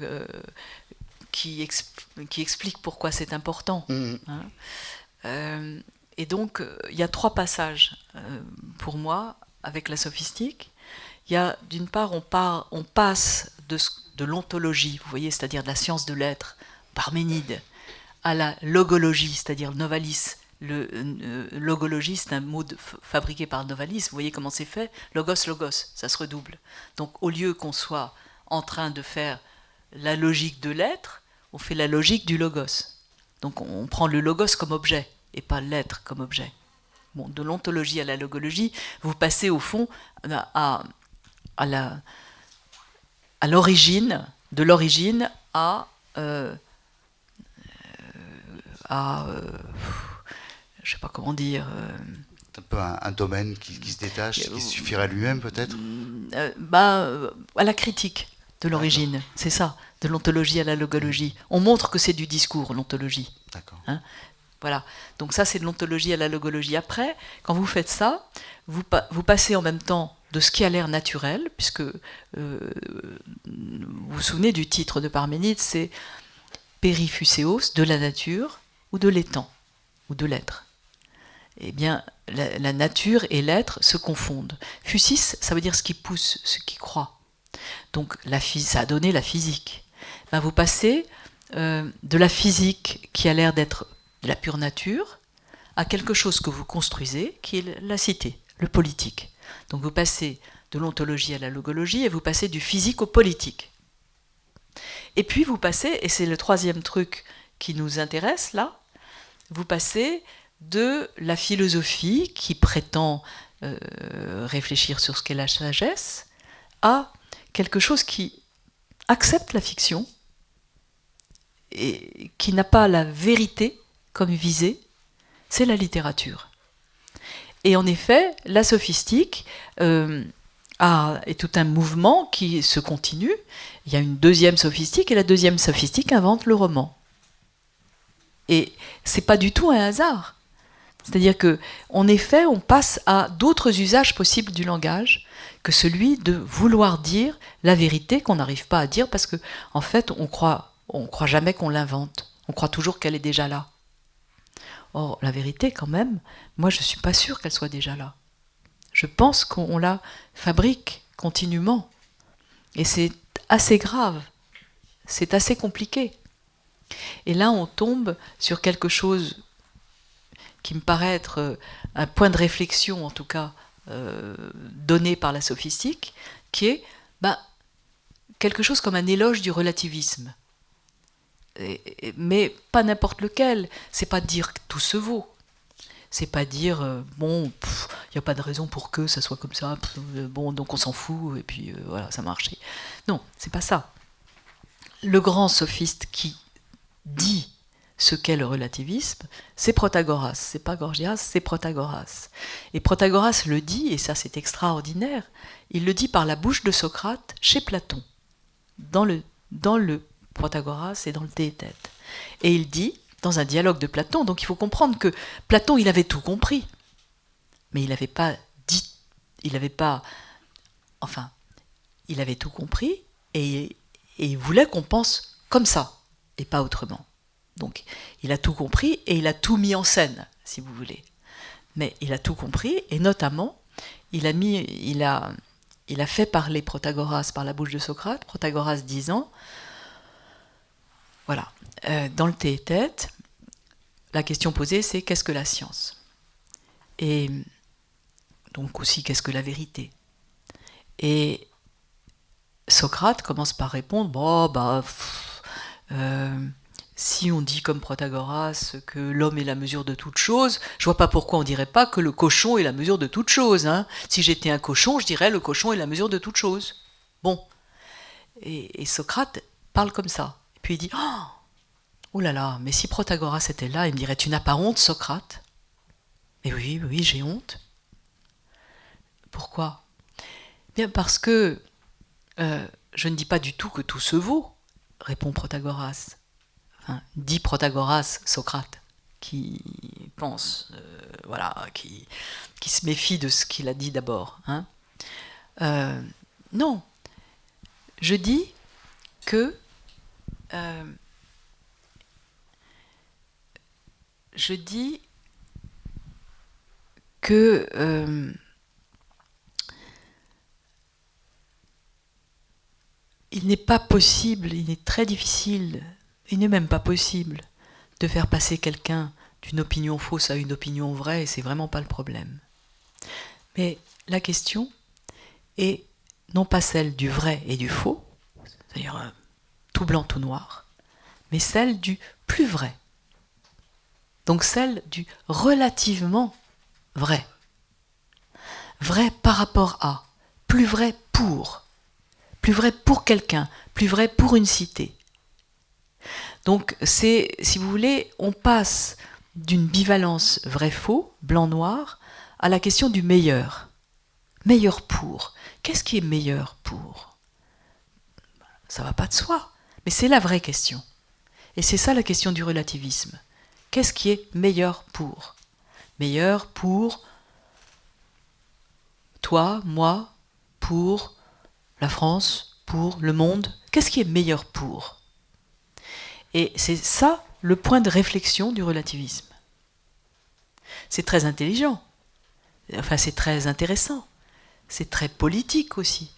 qui explique pourquoi c'est important. Hein. Et donc, il y a 3 passages pour moi avec la sophistique. Il y a, d'une part, on passe de l'ontologie, vous voyez, c'est-à-dire de la science de l'être, Parménide, à la logologie, c'est-à-dire Novalis. Logologie, c'est un mot fabriqué par Novalis. Vous voyez comment c'est fait? Logos, logos, ça se redouble. Donc, au lieu qu'on soit en train de faire la logique de l'être, on fait la logique du logos. Donc, on prend le logos comme objet et pas l'être comme objet. Bon, de l'ontologie à la logologie, vous passez au fond à l'origine, de l'origine à je ne sais pas comment dire. C'est un peu un domaine qui se détache, qui suffirait à lui-même peut-être. À la critique de l'origine, c'est ça, de l'ontologie à la logologie. On montre que c'est du discours, l'ontologie. D'accord. Hein, voilà. Donc ça, c'est de l'ontologie à la logologie. Après, quand vous faites ça, vous passez en même temps de ce qui a l'air naturel, puisque vous vous souvenez du titre de Parménide, c'est Périphuséos, de la nature, ou de l'étang, ou de l'être. Eh bien, la nature et l'être se confondent. Phusis, ça veut dire ce qui pousse, ce qui croît. Donc, ça a donné la physique. Ben, vous passez de la physique qui a l'air d'être de la pure nature à quelque chose que vous construisez, qui est la cité, le politique. Donc, vous passez de l'ontologie à la logologie et vous passez du physique au politique. Et puis, vous passez, et c'est le 3e truc qui nous intéresse là, vous passez de la philosophie qui prétend réfléchir sur ce qu'est la sagesse à quelque chose qui accepte la fiction et qui n'a pas la vérité comme visée, c'est la littérature. Et en effet, la sophistique est tout un mouvement qui se continue. Il y a une 2e sophistique et la 2e sophistique invente le roman. Et c'est pas du tout un hasard. C'est-à-dire qu'en effet, on passe à d'autres usages possibles du langage que celui de vouloir dire la vérité qu'on n'arrive pas à dire parce que, en fait, on croit jamais qu'on l'invente. On croit toujours qu'elle est déjà là. Or, la vérité, quand même, moi, je ne suis pas sûre qu'elle soit déjà là. Je pense qu'on la fabrique continuellement. Et c'est assez grave. C'est assez compliqué. Et là, on tombe sur quelque chose qui me paraît être un point de réflexion, en tout cas, donné par la sophistique, qui est quelque chose comme un éloge du relativisme. Mais pas n'importe lequel. C'est pas dire que tout se vaut. C'est pas dire, bon, il n'y a pas de raison pour que ça soit comme ça, bon, donc on s'en fout, et puis voilà, ça marche. Non, c'est pas ça. Le grand sophiste qui dit ce qu'est le relativisme, c'est Protagoras. C'est pas Gorgias, c'est Protagoras. Et Protagoras le dit, et ça c'est extraordinaire, il le dit par la bouche de Socrate chez Platon, dans le Protagoras et dans le Théétète. Et il dit, dans un dialogue de Platon, donc il faut comprendre que Platon, il avait tout compris, mais il n'avait pas dit, il avait tout compris, et il voulait qu'on pense comme ça, et pas autrement. Donc, il a tout compris et il a tout mis en scène, si vous voulez. Mais il a tout compris et notamment, il a fait parler Protagoras par la bouche de Socrate, Protagoras disant, voilà, dans le Théétète, la question posée c'est qu'est-ce que la science? Et donc aussi qu'est-ce que la vérité? Et Socrate commence par répondre, si on dit comme Protagoras que l'homme est la mesure de toute chose, je vois pas pourquoi on dirait pas que le cochon est la mesure de toute chose. Hein. Si j'étais un cochon, je dirais le cochon est la mesure de toute chose. Bon. Et Socrate parle comme ça. Et puis il dit, oh là là, mais si Protagoras était là, il me dirait, tu n'as pas honte, Socrate? Mais oui, j'ai honte. Pourquoi? Bien parce que je ne dis pas du tout que tout se vaut, répond Protagoras. Dit Protagoras, Socrate, qui pense voilà, qui se méfie de ce qu'il a dit d'abord. Hein. Non, je dis que il n'est pas possible, il est très difficile, il n'est même pas possible de faire passer quelqu'un d'une opinion fausse à une opinion vraie, et c'est vraiment pas le problème. Mais la question est non pas celle du vrai et du faux, c'est-à-dire tout blanc, tout noir, mais celle du plus vrai. Donc celle du relativement vrai. Vrai par rapport à, plus vrai pour quelqu'un, plus vrai pour une cité. Donc c'est, si vous voulez, on passe d'une bivalence vrai-faux, blanc-noir, à la question du meilleur. Meilleur pour. Qu'est-ce qui est meilleur pour ? Ça ne va pas de soi, mais c'est la vraie question. Et c'est ça la question du relativisme. Qu'est-ce qui est meilleur pour ? Meilleur pour toi, moi, pour la France, pour le monde. Qu'est-ce qui est meilleur pour ? Et c'est ça le point de réflexion du relativisme. C'est très intelligent, enfin c'est très intéressant, c'est très politique aussi.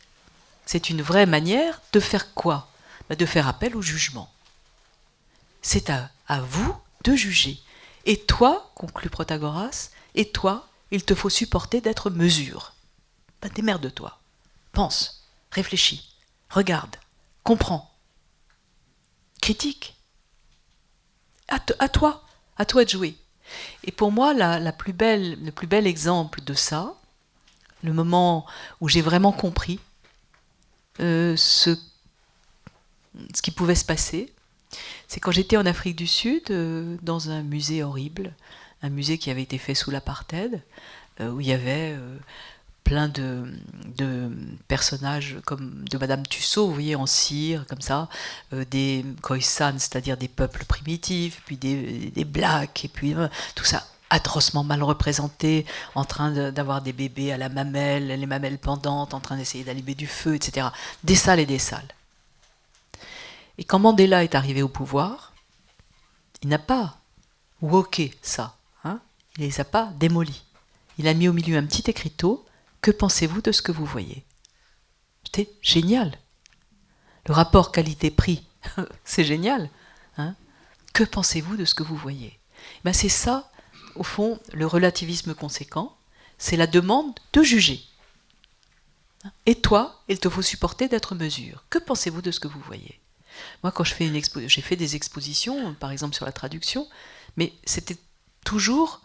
C'est une vraie manière de faire quoi ? De faire appel au jugement. C'est à vous de juger. Et toi, conclut Protagoras, et toi, il te faut supporter d'être mesure. Démerde-toi. Pense, réfléchis, regarde, comprends, critique. À toi de jouer. Et pour moi, le plus bel exemple de ça, le moment où j'ai vraiment compris ce qui pouvait se passer, c'est quand j'étais en Afrique du Sud, dans un musée horrible, un musée qui avait été fait sous l'apartheid, où il y avait plein de personnages comme de Madame Tussaud, vous voyez, en cire, comme ça, des Khoisan, c'est-à-dire des peuples primitifs, puis des Blacks, et puis tout ça atrocement mal représenté, en train d'avoir des bébés à la mamelle, les mamelles pendantes, en train d'essayer d'allumer du feu, etc. Des salles et des salles. Et quand Mandela est arrivé au pouvoir, il n'a pas woké ça, hein, il ne les a pas démolis. Il a mis au milieu un petit écriteau. Que pensez-vous de ce que vous voyez ? C'était génial. Le rapport qualité-prix, c'est génial. Hein ? Que pensez-vous de ce que vous voyez ? Ben c'est ça, au fond, le relativisme conséquent, c'est la demande de juger. Et toi, il te faut supporter d'être mesure. Que pensez-vous de ce que vous voyez ? Moi, quand j'ai fait des expositions, par exemple sur la traduction, mais c'était toujours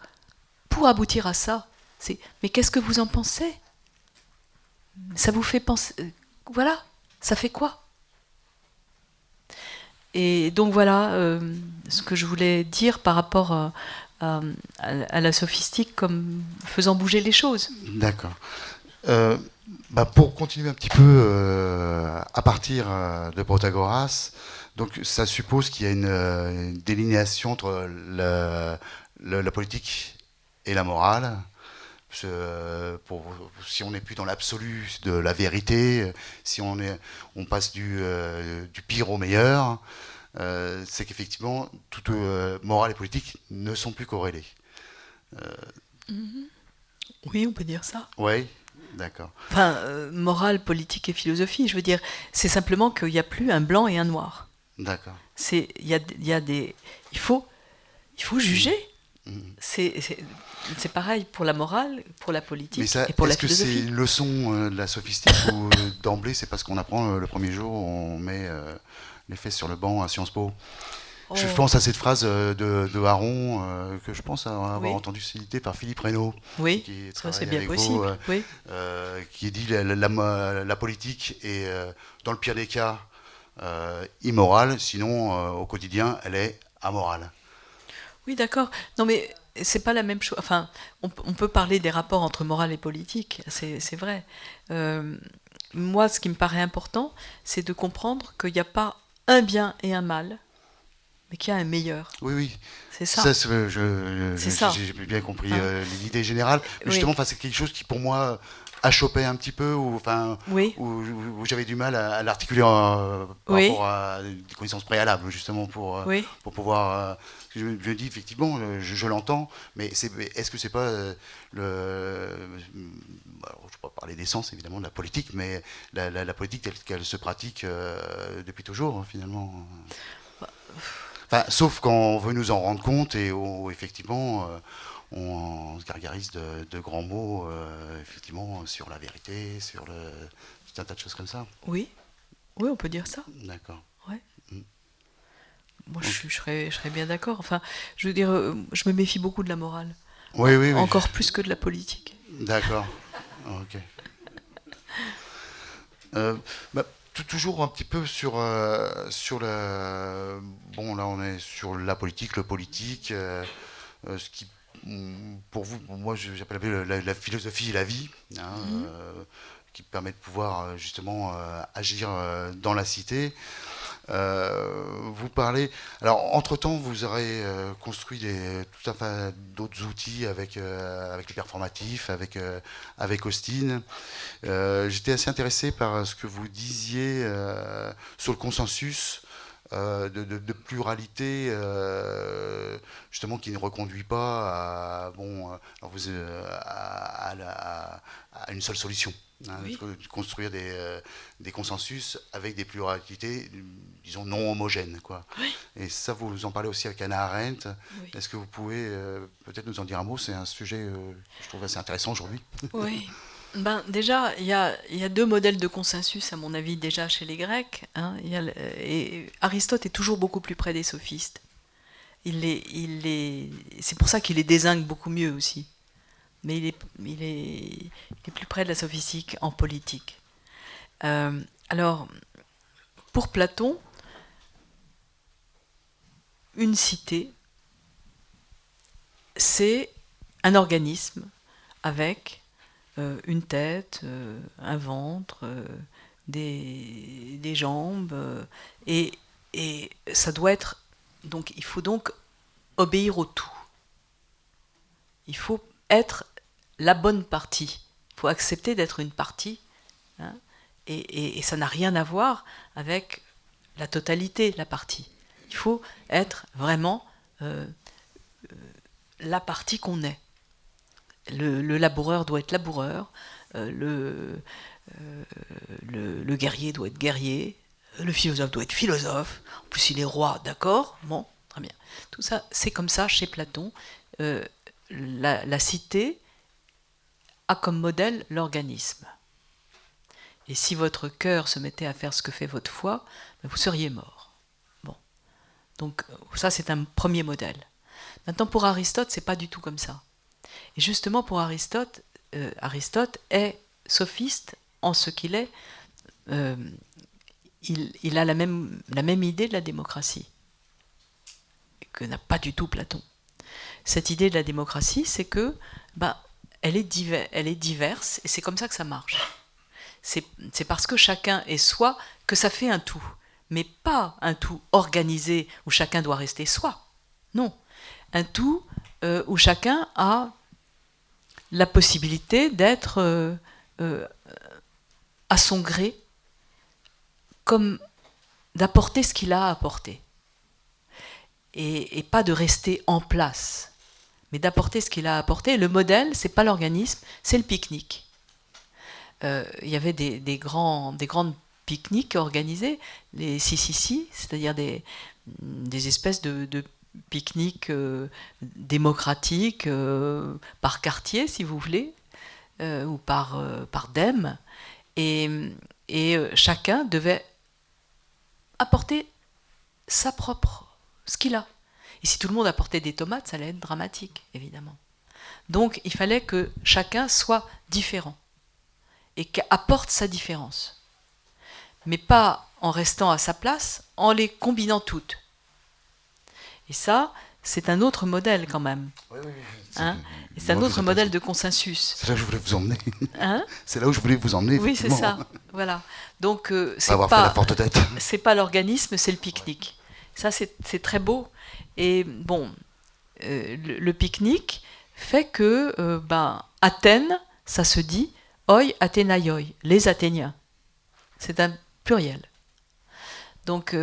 pour aboutir à ça. Mais qu'est-ce que vous en pensez ? Ça vous fait penser... voilà, ça fait quoi ? Et donc voilà ce que je voulais dire par rapport à la sophistique comme faisant bouger les choses. D'accord. Pour continuer un petit peu à partir de Protagoras, donc ça suppose qu'il y a une délinéation entre la politique et la morale. Si on n'est plus dans l'absolu de la vérité, si on passe du pire au meilleur, c'est qu'effectivement, toute morale et politique ne sont plus corrélées. Oui, on peut dire ça. Oui, d'accord. Enfin, morale, politique et philosophie, je veux dire, c'est simplement qu'il n'y a plus un blanc et un noir. D'accord. Il faut juger. C'est pareil pour la morale, pour la politique et pour la philosophie. Est-ce que c'est une leçon de la sophistique ou d'emblée c'est parce qu'on apprend le premier jour, on met les fesses sur le banc à Sciences Po? Je pense à cette phrase de Haron que je pense avoir entendu citée par Philippe Reynaud. Oui, ça c'est bien possible. Qui dit la politique est, dans le pire des cas, immorale, sinon au quotidien, elle est amorale. Oui, d'accord. Non, mais c'est pas la même chose. Enfin, on peut parler des rapports entre morale et politique, c'est vrai. Moi, ce qui me paraît important, c'est de comprendre qu'il n'y a pas un bien et un mal, mais qu'il y a un meilleur. Oui, oui. C'est ça. C'est ça. J'ai bien compris Hein? l'idée générale. Mais Oui. justement, c'est quelque chose qui, pour moi, achoppait un petit peu, Oui. où j'avais du mal à l'articuler par Oui. rapport à des connaissances préalables, justement, Oui. pour pouvoir... je dis, effectivement, je l'entends, mais est-ce que c'est pas alors, je ne vais pas parler d'essence, évidemment, de la politique, mais la politique telle qu'elle se pratique depuis toujours, finalement. Enfin, sauf quand on veut nous en rendre compte et où, effectivement, on se gargarise de grands mots, effectivement, sur la vérité, sur tout un tas de choses comme ça. Oui. Oui, on peut dire ça. D'accord. Ouais. Mm. Moi, Ok. je serais bien d'accord. Enfin, je veux dire, je me méfie beaucoup de la morale. Oui, oui, oui. Encore plus que de la politique. D'accord. Ok. Bah, toujours un petit peu sur le... Bon, là, on est sur la politique, le politique, ce qui, pour vous, pour moi, j'appelle la philosophie et la vie, hein, qui permet de pouvoir justement agir dans la cité. Vous parlez. Alors, entre-temps, vous aurez construit tout un tas d'autres outils avec les performatifs, avec Austin. J'étais assez intéressé par ce que vous disiez sur le consensus. De pluralité justement qui ne reconduit pas à, bon, alors à une seule solution, hein, Oui. de construire des consensus avec des pluralités, disons, non homogènes, quoi. Oui. Et ça, vous en parlez aussi avec Hannah Arendt. Oui. Est-ce que vous pouvez peut-être nous en dire un mot? C'est un sujet que je trouve assez intéressant aujourd'hui. Oui. Ben, déjà, il y a deux modèles de consensus, à mon avis, déjà chez les Grecs. Hein. Et Aristote est toujours beaucoup plus près des sophistes. C'est pour ça qu'il les dézingue beaucoup mieux aussi. Mais il est plus près de la sophistique en politique. Alors, pour Platon, une cité, c'est un organisme avec une tête, un ventre, des jambes, et ça doit être... Donc, il faut donc obéir au tout. Il faut être la bonne partie. Il faut accepter d'être une partie. Hein, et ça n'a rien à voir avec la totalité, la partie. Il faut être vraiment la partie qu'on est. Le laboureur doit être laboureur, le guerrier doit être guerrier, le philosophe doit être philosophe, en plus il est roi, d'accord? Bon, très bien. Tout ça, c'est comme ça chez Platon. La cité a comme modèle l'organisme. Et si votre cœur se mettait à faire ce que fait votre foi, vous seriez mort. Bon. Donc ça, c'est un premier modèle. Maintenant, pour Aristote, c'est pas du tout comme ça. Et justement, pour Aristote, Aristote est sophiste en ce qu'il est. Il a la même idée de la démocratie que n'a pas du tout Platon. Cette idée de la démocratie, c'est que elle est diverse, et c'est comme ça que ça marche. C'est parce que chacun est soi que ça fait un tout, mais pas un tout organisé où chacun doit rester soi. Non, un tout où chacun a la possibilité d'être à son gré, comme d'apporter ce qu'il a à apporter. Et pas de rester en place, mais d'apporter ce qu'il a à apporter. Le modèle, c'est pas l'organisme, c'est le pique-nique. Il y avait des grandes pique-niques organisées, les sissi, c'est-à-dire des espèces de pique-niques démocratiques par quartier, si vous voulez, ou par dème. Et chacun devait apporter ce qu'il a. Et si tout le monde apportait des tomates, ça allait être dramatique, évidemment. Donc, il fallait que chacun soit différent et qu'apporte sa différence. Mais pas en restant à sa place, en les combinant toutes. Et ça, c'est un autre modèle quand même. Oui, oui, Hein? C'est un autre modèle de consensus. C'est là où je voulais vous emmener. Hein? C'est là où je voulais vous emmener. Oui, c'est ça. Voilà. Donc, avoir fait la forte tête. c'est pas l'organisme, c'est le pique-nique. Ça, c'est très beau. Et bon, le pique-nique fait que Athènes, ça se dit oi Athénaioi, les Athéniens. C'est un pluriel. Donc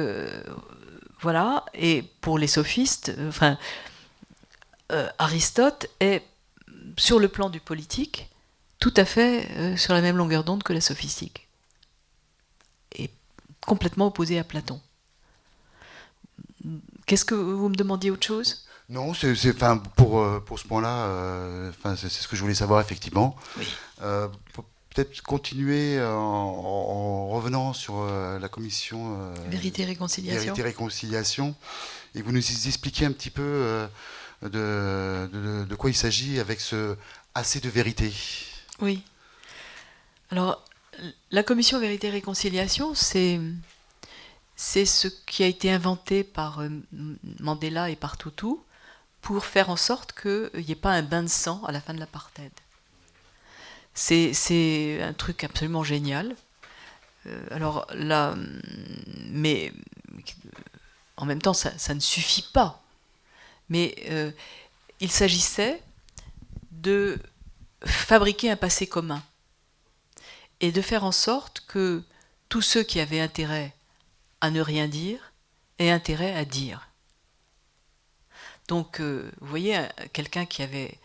voilà, et pour les sophistes, Aristote est, sur le plan du politique, tout à fait sur la même longueur d'onde que la sophistique. Et complètement opposé à Platon. Qu'est-ce que vous me demandiez autre chose ? Non, pour ce point-là, c'est ce que je voulais savoir effectivement. Oui. Pour peut-être continuer en revenant sur la commission Vérité-Réconciliation, et vous nous expliquez un petit peu de quoi il s'agit avec ce assez de vérité. Oui. Alors, la commission Vérité-Réconciliation, c'est ce qui a été inventé par Mandela et par Tutu pour faire en sorte qu'il n'y ait pas un bain de sang à la fin de l'apartheid. C'est un truc absolument génial. Alors là, mais en même temps, ça ne suffit pas. Mais il s'agissait de fabriquer un passé commun et de faire en sorte que tous ceux qui avaient intérêt à ne rien dire aient intérêt à dire. Donc, vous voyez, quelqu'un qui avait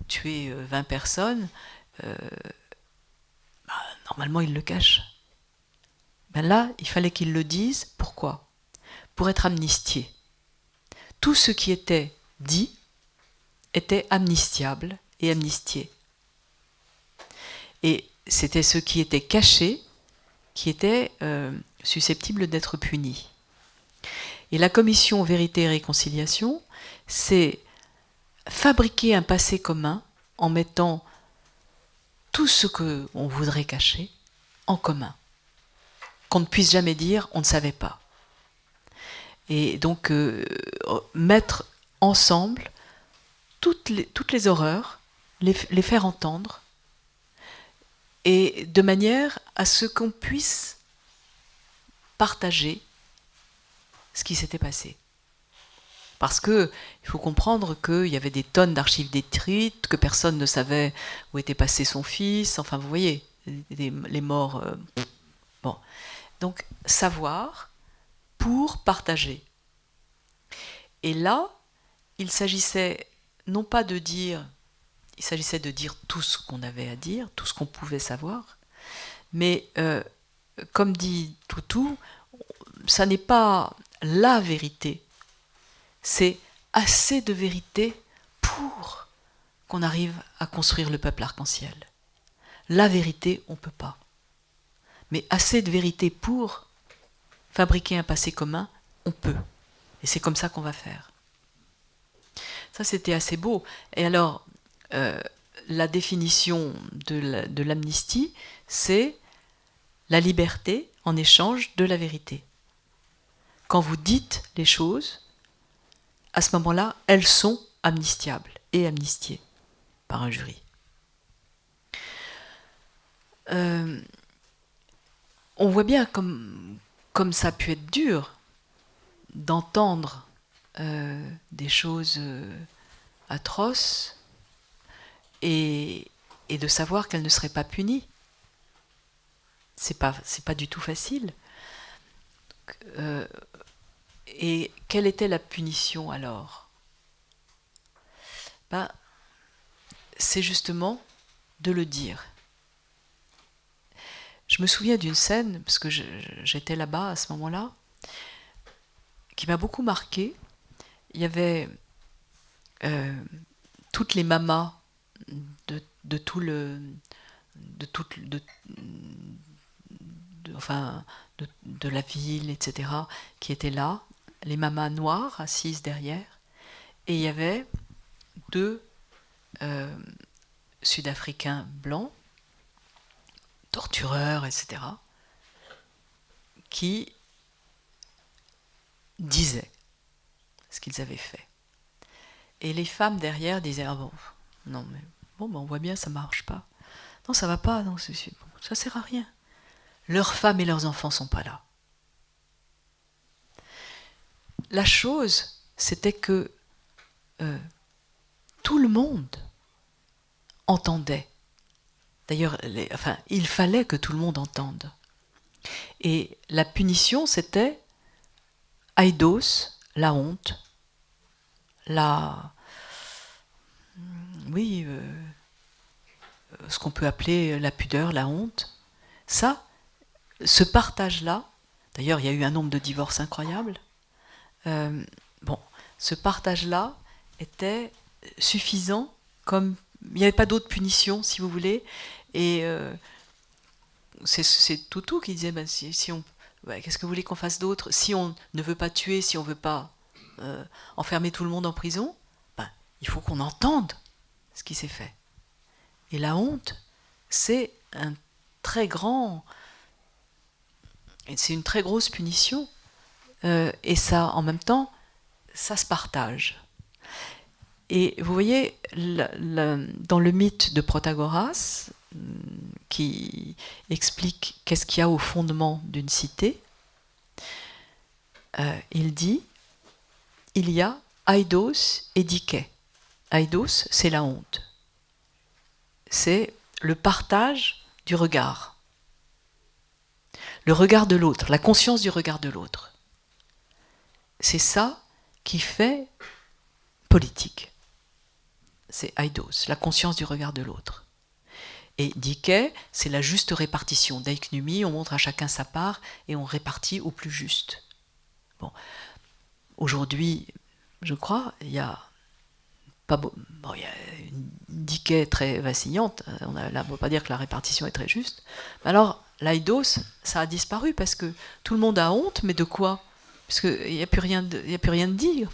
tué 20 personnes, normalement il le cache. Là, il fallait qu'il le dise. Pourquoi ? Pour être amnistié. Tout ce qui était dit était amnistiable et amnistié. Et c'était ce qui était caché qui était susceptible d'être puni. Et la commission Vérité et Réconciliation, c'est fabriquer un passé commun en mettant tout ce qu'on voudrait cacher en commun. Qu'on ne puisse jamais dire on ne savait pas. Et donc mettre ensemble toutes les horreurs, les faire entendre, et de manière à ce qu'on puisse partager ce qui s'était passé. Parce qu'il faut comprendre qu'il y avait des tonnes d'archives détruites, que personne ne savait où était passé son fils, enfin vous voyez, les morts. Bon. Donc savoir pour partager. Et là, il s'agissait non pas de dire, il s'agissait de dire tout ce qu'on avait à dire, tout ce qu'on pouvait savoir, mais comme dit Tutu, ça n'est pas la vérité, c'est assez de vérité pour qu'on arrive à construire le peuple arc-en-ciel. La vérité, on ne peut pas. Mais assez de vérité pour fabriquer un passé commun, on peut. Et c'est comme ça qu'on va faire. Ça, c'était assez beau. Et alors, la définition de l'amnistie, c'est la liberté en échange de la vérité. Quand vous dites les choses, à ce moment-là, elles sont amnistiables et amnistiées par un jury. On voit bien comme ça a pu être dur d'entendre des choses atroces et de savoir qu'elles ne seraient pas punies. C'est pas du tout facile. Et quelle était la punition alors ? C'est justement de le dire. Je me souviens d'une scène, parce que j'étais là-bas à ce moment-là, qui m'a beaucoup marquée. Il y avait toutes les mamas de la ville, etc., qui étaient là, les mamas noires assises derrière, et il y avait 2 Sud-Africains blancs, tortureurs, etc., qui disaient ce qu'ils avaient fait. Et les femmes derrière disaient « Ah bon, non mais on voit bien, ça marche pas. Non, ça va pas, non, ça sert à rien. Leurs femmes et leurs enfants sont pas là. la chose, c'était que tout le monde entendait. D'ailleurs, il fallait que tout le monde entende. Et la punition, c'était aidos, la honte, ce qu'on peut appeler la pudeur, la honte. Ça, ce partage-là, d'ailleurs, il y a eu un nombre de divorces incroyable. Ce partage-là était suffisant, comme il n'y avait pas d'autre punition, si vous voulez. Et c'est Toutou qui disait qu'est-ce que vous voulez qu'on fasse d'autre? Si on ne veut pas tuer, si on ne veut pas enfermer tout le monde en prison, il faut qu'on entende ce qui s'est fait. Et la honte, c'est une très grosse punition. Et ça, en même temps, ça se partage. Et vous voyez, dans le mythe de Protagoras, qui explique qu'est-ce qu'il y a au fondement d'une cité, il dit, il y a aidos et dikais. Aidos, c'est la honte. C'est le partage du regard. Le regard de l'autre, la conscience du regard de l'autre. C'est ça qui fait politique. C'est aidos, la conscience du regard de l'autre. Et dikais, c'est la juste répartition. Deiknumi, on montre à chacun sa part et on répartit au plus juste. Bon. Aujourd'hui, je crois, il y a une dikais très vacillante. Là, on ne peut pas dire que la répartition est très juste. Alors, l'aidos, ça a disparu parce que tout le monde a honte, mais de quoi? Parce qu'il n'y a plus rien de dit.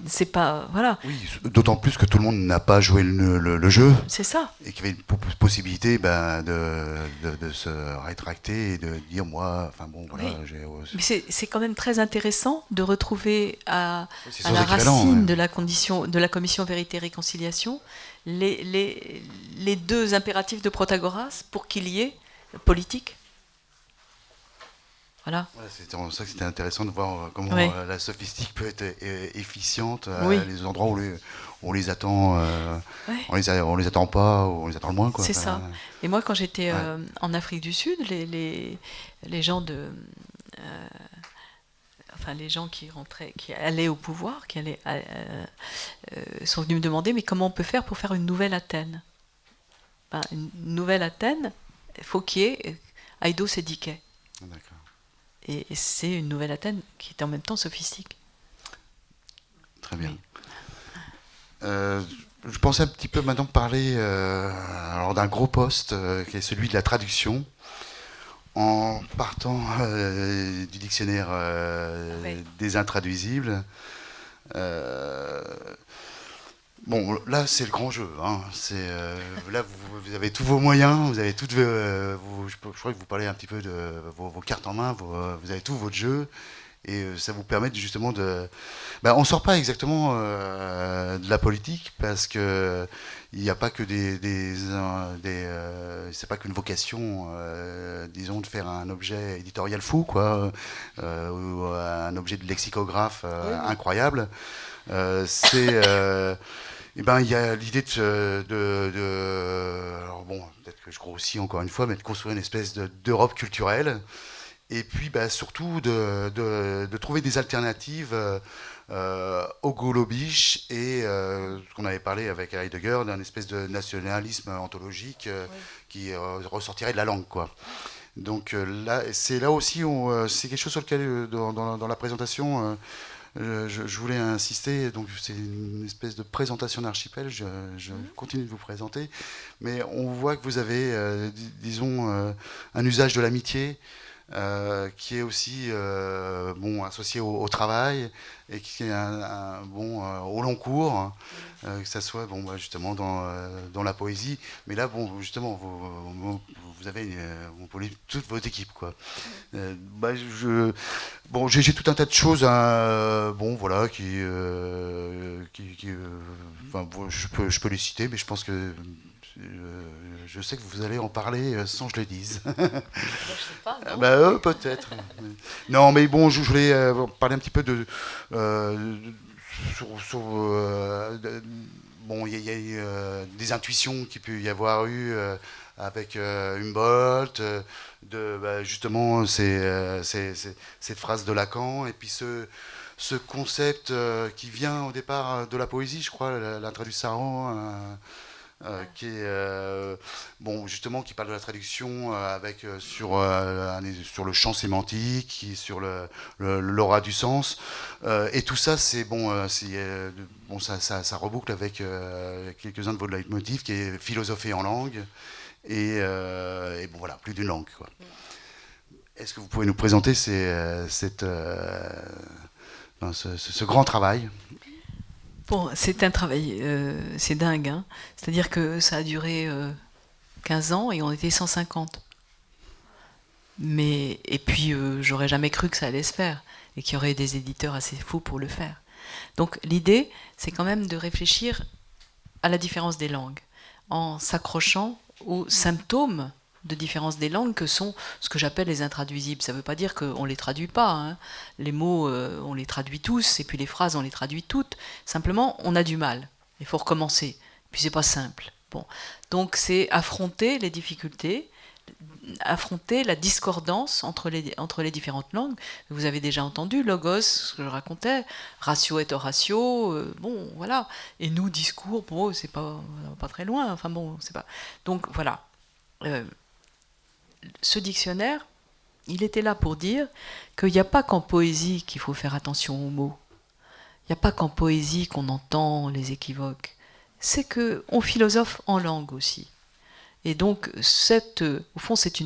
C'est pas... Voilà. Oui, d'autant plus que tout le monde n'a pas joué le jeu. C'est ça. Et qu'il y avait une possibilité de se rétracter et de dire moi, voilà. Oui. Mais c'est quand même très intéressant de retrouver à la racine de la commission Vérité et Réconciliation les deux impératifs de Protagoras pour qu'il y ait politique. Voilà. C'est pour ça que c'était intéressant de voir comment la sophistique peut être efficiente oui. à les endroits où on les attend, on les attend pas, ou on les attend le moins. C'est ça. Et moi, quand j'étais en Afrique du Sud, les gens les gens qui allaient au pouvoir, sont venus me demander mais comment on peut faire pour faire une nouvelle Athènes? Une nouvelle Athènes, il faut qu'il y ait aidos et dikais. D'accord. Et c'est une nouvelle Athènes qui est en même temps sophistique. Très bien. Oui. Je pensais un petit peu maintenant parler d'un gros poste qui est celui de la traduction, en partant du dictionnaire des intraduisibles. Bon, là, c'est le grand jeu. Hein. Là, vous avez tous vos moyens, vous avez toutes je crois que vous parlez un petit peu de vos cartes en main, vous avez tout votre jeu, et ça vous permet justement de... on ne sort pas exactement de la politique, parce que il n'y a pas que c'est pas qu'une vocation, disons, de faire un objet éditorial fou, quoi, ou un objet de lexicographe incroyable. Il y a l'idée alors bon, peut-être que je grossis encore une fois, mais de construire une espèce d'Europe culturelle, et puis surtout de trouver des alternatives au Golobish et ce qu'on avait parlé avec Heidegger, d'un espèce de nationalisme anthologique qui ressortirait de la langue, quoi. Donc là, c'est là aussi, c'est quelque chose sur lequel, dans la présentation, je voulais insister. Donc c'est une espèce de présentation d'archipel. Je continue de vous présenter, mais on voit que vous avez, disons, un usage de l'amitié qui est aussi associé au travail, et qui est au long cours, que ça soit justement dans la poésie. Mais là, justement, vous avez toute votre équipe, quoi. J'ai tout un tas de choses, je peux les citer, mais je pense que je sais que vous allez en parler sans que je le dise. Je sais pas, non. Peut-être. Non, mais bon, je voulais parler un petit peu de... bon, il y a eu des intuitions qu'il peut y avoir eu avec Humboldt, justement cette phrase de Lacan, et puis ce concept qui vient au départ de la poésie, je crois, la traduction qui est bon, justement, qui parle de la traduction avec sur le champ sémantique, sur l'aura du sens, et tout ça, c'est bon, bon, ça reboucle avec quelques-uns de vos leitmotifs, qui est philosopher en langue, et bon voilà, plus d'une langue, quoi. Est-ce que vous pouvez nous présenter ce grand travail? Bon, c'est un travail, c'est dingue, hein. C'est-à-dire que ça a duré 15 ans et on était 150. Et puis, j'aurais jamais cru que ça allait se faire et qu'il y aurait des éditeurs assez fous pour le faire. Donc, l'idée, c'est quand même de réfléchir à la différence des langues en s'accrochant aux symptômes de différence des langues que sont ce que j'appelle les intraduisibles. Ça ne veut pas dire qu'on ne les traduit pas, hein. Les mots, on les traduit tous, et puis les phrases, on les traduit toutes. Simplement, on a du mal. Il faut recommencer. Puis c'est pas simple. Bon. Donc c'est affronter les difficultés, affronter la discordance entre les différentes langues. Vous avez déjà entendu logos, ce que je racontais, ratio et horatio, bon, voilà. Et nous, discours, bon, c'est pas très loin, enfin bon, c'est pas... Donc voilà. Ce dictionnaire, il était là pour dire qu'il n'y a pas qu'en poésie qu'il faut faire attention aux mots. Il n'y a pas qu'en poésie qu'on entend les équivoques. C'est qu'on philosophe en langue aussi. Et donc, au fond, c'est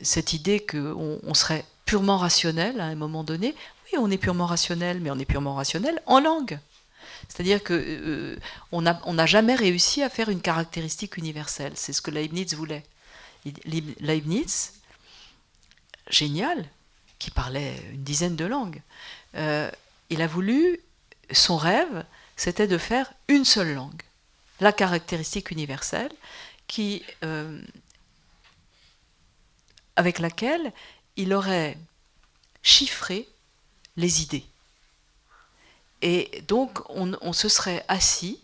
cette idée qu'on serait purement rationnel à un moment donné. Oui, on est purement rationnel, mais on est purement rationnel en langue. C'est-à-dire qu'on n'a jamais réussi à faire une caractéristique universelle. C'est ce que Leibniz voulait. Leibniz, génial, qui parlait une dizaine de langues, il a voulu, son rêve, c'était de faire une seule langue, la caractéristique universelle, avec laquelle il aurait chiffré les idées. Et donc, on se serait assis,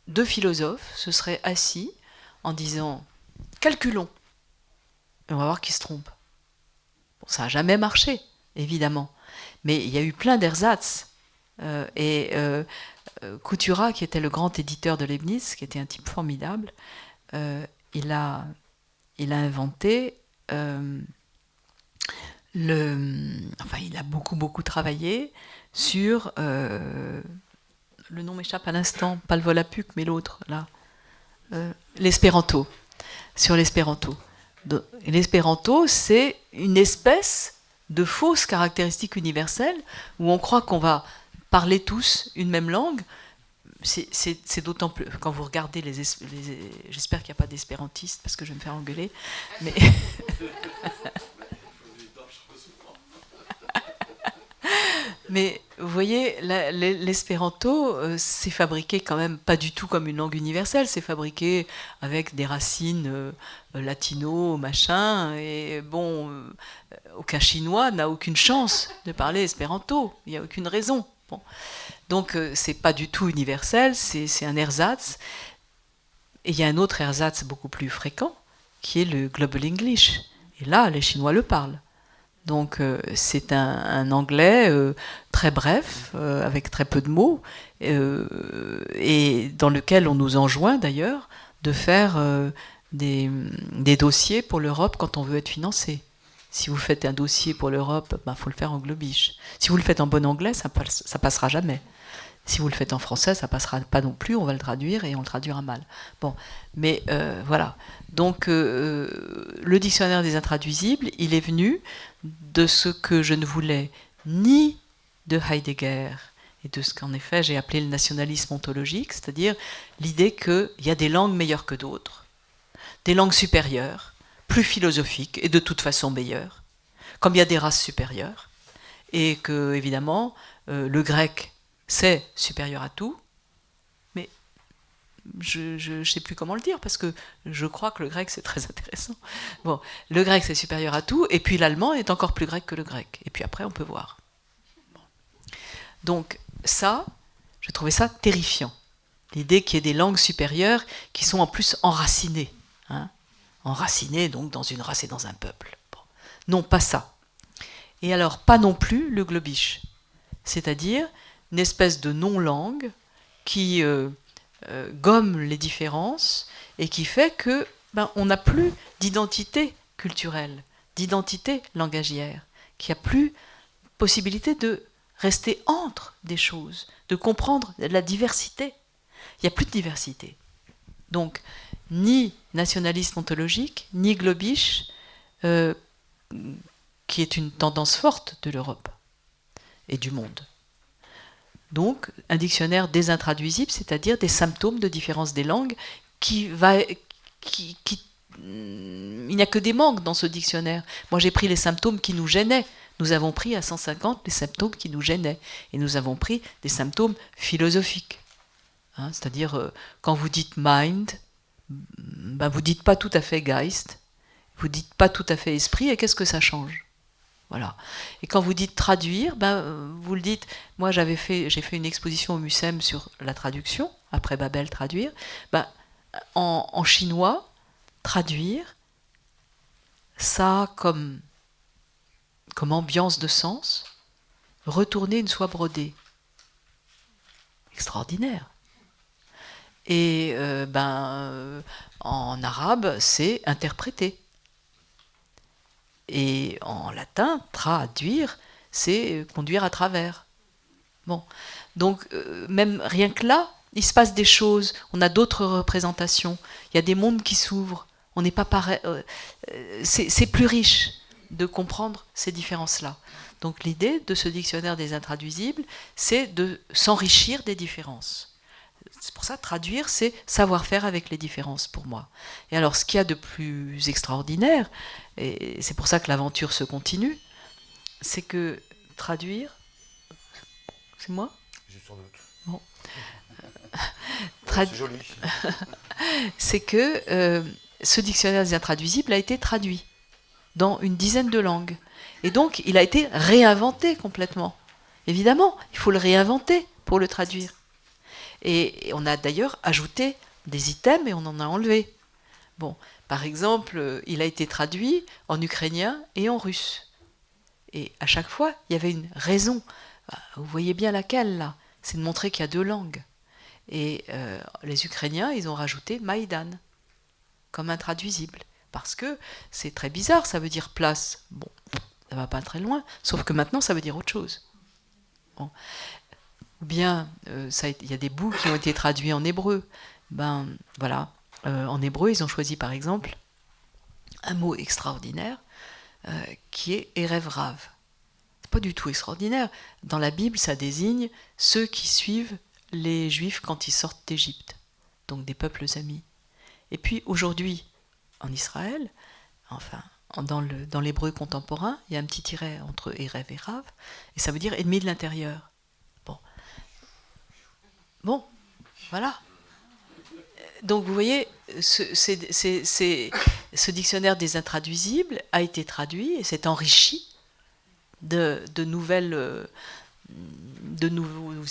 deux philosophes se seraient assis en disant « calculons ». Et on va voir qui se trompe. Bon, ça n'a jamais marché, évidemment. Mais il y a eu plein d'ersatz. Coutura, qui était le grand éditeur de Leibniz, qui était un type formidable, il a inventé... il a beaucoup travaillé sur... le nom m'échappe à l'instant, pas le Volapük, mais l'autre, là. L'espéranto. Sur l'espéranto. L'espéranto, c'est une espèce de fausse caractéristique universelle où on croit qu'on va parler tous une même langue. C'est d'autant plus... Quand vous regardez j'espère qu'il n'y a pas d'espérantistes parce que je vais me faire engueuler. Mais... Mais vous voyez, l'espéranto, c'est fabriqué quand même pas du tout comme une langue universelle, c'est fabriqué avec des racines latino, machin, et bon, aucun chinois n'a aucune chance de parler espéranto, il n'y a aucune raison. Bon. Donc c'est pas du tout universel, c'est un ersatz, et il y a un autre ersatz beaucoup plus fréquent, qui est le Global English, et là, les Chinois le parlent. Donc c'est un anglais très bref, avec très peu de mots, et dans lequel on nous enjoint d'ailleurs de faire des dossiers pour l'Europe quand on veut être financé. Si vous faites un dossier pour l'Europe, faut le faire en globish. Si vous le faites en bon anglais, ça passera jamais. Si vous le faites en français, ça passera pas non plus, on va le traduire et on le traduira mal. Bon, mais voilà. Donc le dictionnaire des intraduisibles, il est venu de ce que je ne voulais ni de Heidegger et de ce qu'en effet j'ai appelé le nationalisme ontologique, c'est-à-dire l'idée qu'il y a des langues meilleures que d'autres, des langues supérieures, plus philosophiques et de toute façon meilleures, comme il y a des races supérieures, et que évidemment le grec c'est supérieur à tout, mais je sais plus comment le dire, parce que je crois que le grec, c'est très intéressant. Bon, le grec, c'est supérieur à tout, et puis l'allemand est encore plus grec que le grec. Et puis après, on peut voir. Bon. Donc, ça, je trouvais ça terrifiant. L'idée qu'il y ait des langues supérieures qui sont en plus enracinées. Hein, enracinées, donc, dans une race et dans un peuple. Bon. Non, pas ça. Et alors, pas non plus le globish. C'est-à-dire une espèce de non-langue qui gomme les différences et qui fait que on n'a plus d'identité culturelle, d'identité langagière, qu'il n'y a plus possibilité de rester entre des choses, de comprendre la diversité. Il n'y a plus de diversité. Donc, ni nationalisme ontologique, ni globish, qui est une tendance forte de l'Europe et du monde. Donc, un dictionnaire des intraduisibles, c'est-à-dire des symptômes de différence des langues, il n'y a que des manques dans ce dictionnaire. Moi, j'ai pris les symptômes qui nous gênaient. Nous avons pris à 150 les symptômes qui nous gênaient. Et nous avons pris des symptômes philosophiques. Hein, c'est-à-dire, quand vous dites mind, vous ne dites pas tout à fait Geist, vous ne dites pas tout à fait esprit, et qu'est-ce que ça change ? Voilà. Et quand vous dites traduire, vous le dites. Moi, j'ai fait une exposition au Mucem sur la traduction, après Babel traduire. En chinois, traduire, ça a comme ambiance de sens, retourner une soie brodée. Extraordinaire. Et en arabe, c'est interpréter. Et en latin, traduire, c'est conduire à travers. Bon, donc même rien que là, il se passe des choses. On a d'autres représentations. Il y a des mondes qui s'ouvrent. On n'est pas pareil. C'est plus riche de comprendre ces différences-là. Donc l'idée de ce dictionnaire des intraduisibles, c'est de s'enrichir des différences. C'est pour ça, traduire, c'est savoir faire avec les différences pour moi. Et alors, ce qu'il y a de plus extraordinaire, et c'est pour ça que l'aventure se continue, c'est que traduire... C'est moi ? J'ai sans doute. Bon. C'est joli. C'est que ce dictionnaire des intraduisibles a été traduit dans une dizaine de langues. Et donc, il a été réinventé complètement. Évidemment, il faut le réinventer pour le traduire. Et on a d'ailleurs ajouté des items et on en a enlevé. Bon, par exemple, il a été traduit en ukrainien et en russe. Et à chaque fois, il y avait une raison. Vous voyez bien laquelle, là ? C'est de montrer qu'il y a deux langues. Et les Ukrainiens, ils ont rajouté Maïdan comme intraduisible. Parce que c'est très bizarre, ça veut dire place. Bon, ça va pas très loin, sauf que maintenant, ça veut dire autre chose. Bon. Ou bien, il y a des bouts qui ont été traduits en hébreu. Voilà. En hébreu, ils ont choisi, par exemple, un mot extraordinaire qui est Erev Rav. C'est pas du tout extraordinaire. Dans la Bible, ça désigne ceux qui suivent les Juifs quand ils sortent d'Égypte, donc des peuples amis. Et puis aujourd'hui, en Israël, enfin, dans l'hébreu contemporain, il y a un petit tiret entre Erev et Rav, et ça veut dire ennemi de l'intérieur. Bon, voilà. Donc vous voyez, ce dictionnaire des intraduisibles a été traduit et s'est enrichi de nouveaux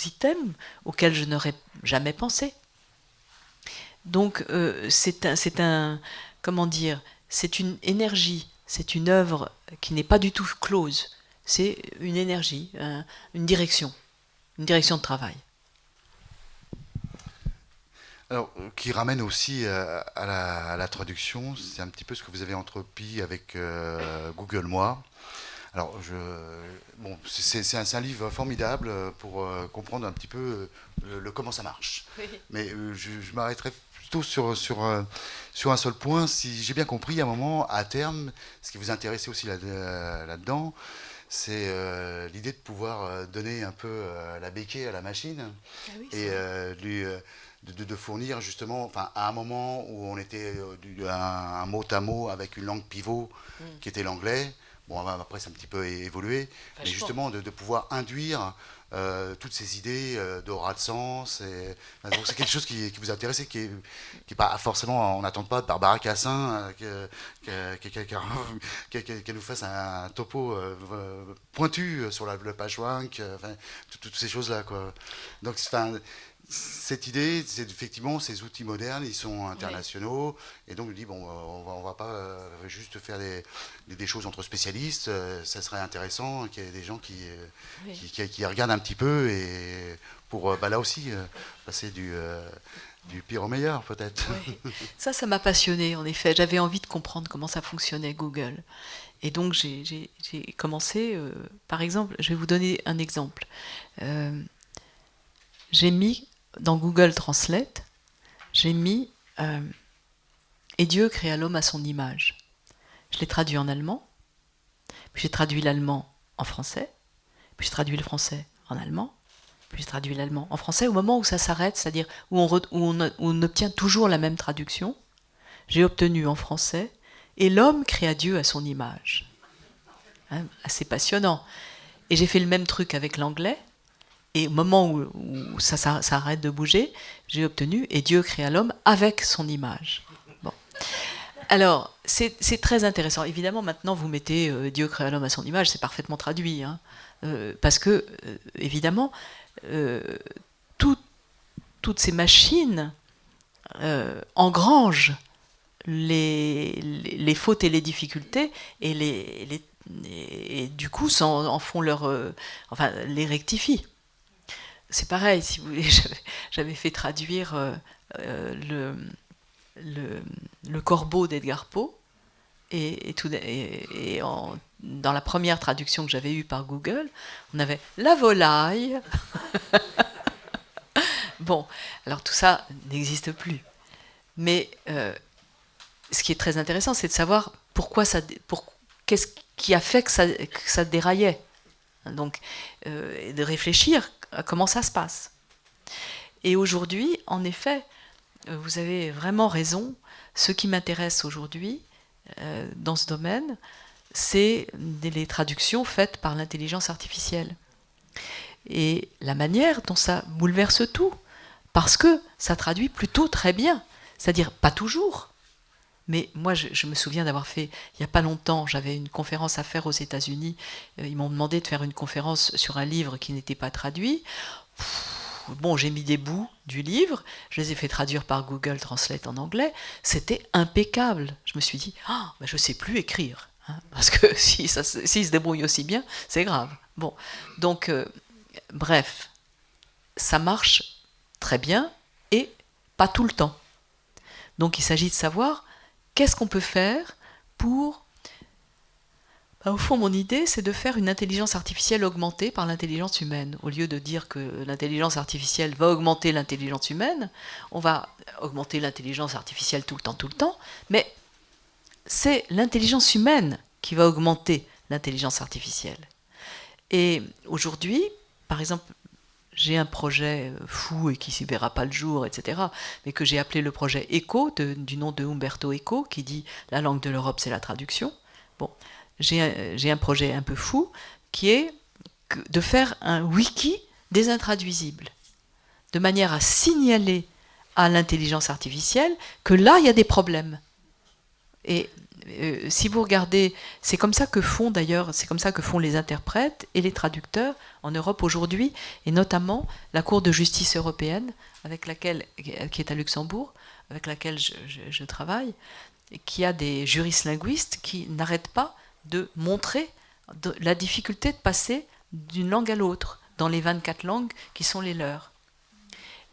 items auxquels je n'aurais jamais pensé. Donc c'est une énergie, c'est une œuvre qui n'est pas du tout close. C'est une énergie, une direction de travail. Alors, qui ramène aussi à la traduction, c'est un petit peu ce que vous avez entrepris avec Google Moi. Alors, c'est un livre formidable pour comprendre un petit peu le comment ça marche. Oui. Mais je m'arrêterai plutôt sur un seul point. Si j'ai bien compris, à un moment, à terme, ce qui vous intéressait aussi là-dedans, c'est l'idée de pouvoir donner un peu la béquille à la machine et de fournir justement, à un moment où on était un mot à mot avec une langue pivot qui était l'anglais. Bon, après, c'est un petit peu évolué, mais justement de pouvoir induire toutes ces idées d'aura de sens. Donc c'est quelque chose qui vous intéresse et qui est pas forcément, on n'attend pas de Barbara Cassin qu'elle nous fasse un topo pointu sur la page Wank, toutes ces choses-là, quoi. Donc, cette idée, c'est effectivement ces outils modernes, ils sont internationaux, et donc je dis bon, on va pas juste faire des choses entre spécialistes. Ça serait intéressant qu'il y ait des gens qui regardent un petit peu et pour là aussi passer du pire au meilleur peut-être. Ouais. Ça m'a passionné en effet. J'avais envie de comprendre comment ça fonctionnait Google. Et donc j'ai commencé, par exemple, je vais vous donner un exemple. J'ai mis dans Google Translate, j'ai mis Et Dieu créa l'homme à son image. Je l'ai traduit en allemand, puis j'ai traduit l'allemand en français, puis j'ai traduit le français en allemand, puis j'ai traduit l'allemand en français. Au moment où ça s'arrête, c'est-à-dire où on obtient toujours la même traduction, j'ai obtenu en français Et l'homme créa Dieu à son image. Hein, assez passionnant. Et j'ai fait le même truc avec l'anglais. Et au moment où ça arrête de bouger, j'ai obtenu Et Dieu créa l'homme avec son image. Bon. Alors, c'est très intéressant. Évidemment, maintenant, vous mettez Dieu créa l'homme à son image, c'est parfaitement traduit. Hein, parce que, évidemment, toutes ces machines engrangent les fautes et les difficultés et du coup en font enfin les rectifient. C'est pareil, si vous voulez, j'avais fait traduire le Corbeau d'Edgar Poe dans la première traduction que j'avais eue par Google, on avait la volaille. Bon, alors tout ça n'existe plus. Mais ce qui est très intéressant, c'est de savoir qu'est-ce qui a fait que ça déraillait. Donc, de réfléchir à comment ça se passe. Et aujourd'hui, en effet, vous avez vraiment raison. Ce qui m'intéresse aujourd'hui dans ce domaine, c'est les traductions faites par l'intelligence artificielle. Et la manière dont ça bouleverse tout. Parce que ça traduit plutôt très bien. C'est-à-dire, pas toujours. Mais moi, je me souviens d'avoir fait, il n'y a pas longtemps, j'avais une conférence à faire aux États-Unis. Ils m'ont demandé de faire une conférence sur un livre qui n'était pas traduit. Bon, j'ai mis des bouts du livre, je les ai fait traduire par Google Translate en anglais. C'était impeccable. Je me suis dit, ben je ne sais plus écrire. Hein, parce que s'il se débrouille aussi bien, c'est grave. Bon, donc, bref, ça marche très bien et pas tout le temps. Donc, il s'agit de savoir qu'est-ce qu'on peut faire pour... Au fond, mon idée, c'est de faire une intelligence artificielle augmentée par l'intelligence humaine. Au lieu de dire que l'intelligence artificielle va augmenter l'intelligence humaine, on va augmenter l'intelligence artificielle tout le temps, mais c'est l'intelligence humaine qui va augmenter l'intelligence artificielle. Et aujourd'hui, par exemple, j'ai un projet fou et qui ne verra pas le jour, etc., mais que j'ai appelé le projet ECHO, du nom de Umberto Eco, qui dit « La langue de l'Europe, c'est la traduction ». Bon, j'ai un projet un peu fou qui est de faire un wiki des intraduisibles, de manière à signaler à l'intelligence artificielle que là, il y a des problèmes. Et si vous regardez, c'est comme ça que font d'ailleurs, c'est comme ça que font les interprètes et les traducteurs en Europe aujourd'hui, et notamment la Cour de justice européenne, qui est à Luxembourg, avec laquelle je travaille, et qui a des juristes linguistes qui n'arrêtent pas de montrer la difficulté de passer d'une langue à l'autre, dans les 24 langues qui sont les leurs.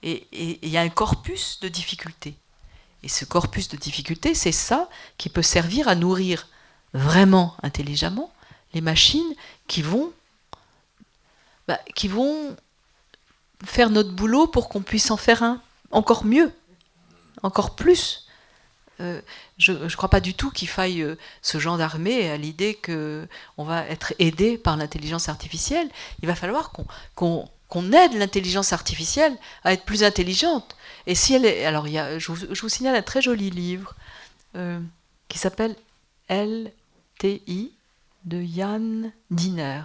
Et il y a un corpus de difficultés. Et ce corpus de difficultés, c'est ça qui peut servir à nourrir vraiment intelligemment les machines qui vont faire notre boulot pour qu'on puisse en faire un encore mieux, encore plus. Je ne crois pas du tout qu'il faille se gendarmer à l'idée qu'on va être aidé par l'intelligence artificielle. Il va falloir qu'on aide l'intelligence artificielle à être plus intelligente. Et si elle est, alors je vous signale un très joli livre qui s'appelle LTI de Yann Diner.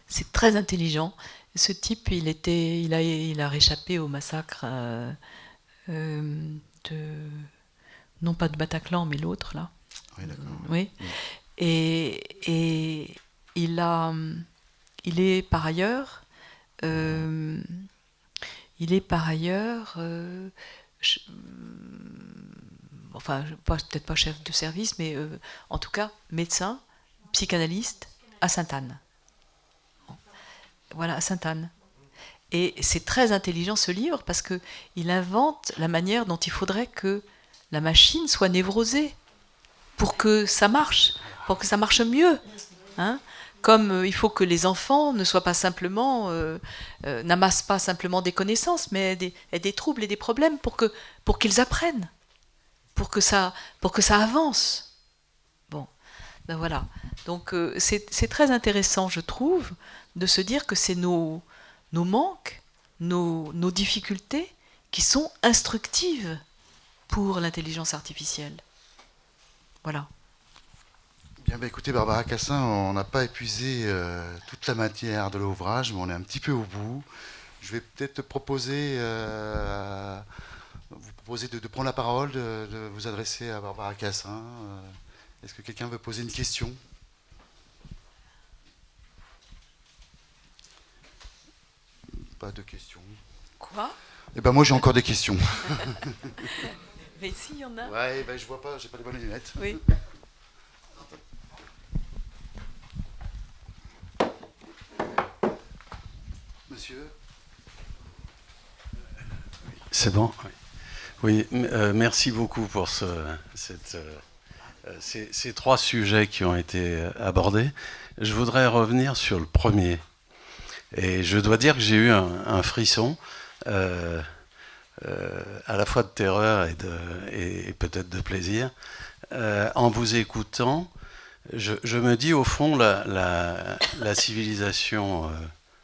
C'est très intelligent. Ce type, il a réchappé au massacre de, non pas de Bataclan, mais l'autre là. Oui, d'accord. Oui. Et il a, il est par ailleurs, euh, il est par ailleurs, enfin, peut-être pas chef de service, mais en tout cas médecin, psychanalyste à Sainte-Anne. Voilà, à Sainte-Anne. Et c'est très intelligent ce livre parce qu'il invente la manière dont il faudrait que la machine soit névrosée pour que ça marche, pour que ça marche mieux. Hein. Comme il faut que les enfants ne soient pas simplement, n'amassent pas simplement des connaissances, mais aient des troubles et des problèmes pour qu'ils apprennent, pour que ça avance. Bon, ben voilà. Donc c'est très intéressant, je trouve, de se dire que c'est nos manques, nos difficultés qui sont instructives pour l'intelligence artificielle. Voilà. Bien, bah, écoutez, Barbara Cassin, on n'a pas épuisé toute la matière de l'ouvrage, mais on est un petit peu au bout. Je vais peut-être vous proposer de prendre la parole, de vous adresser à Barbara Cassin. Est-ce que quelqu'un veut poser une question? Pas de questions. Quoi? Eh ben moi j'ai encore des questions. Mais si, il y en a. Ouais, ben je vois pas, j'ai pas les bonnes lunettes. Oui. Monsieur? C'est bon? Oui, merci beaucoup pour ces trois sujets qui ont été abordés. Je voudrais revenir sur le premier. Et je dois dire que j'ai eu un frisson, à la fois de terreur et peut-être de plaisir. En vous écoutant, je me dis au fond la civilisation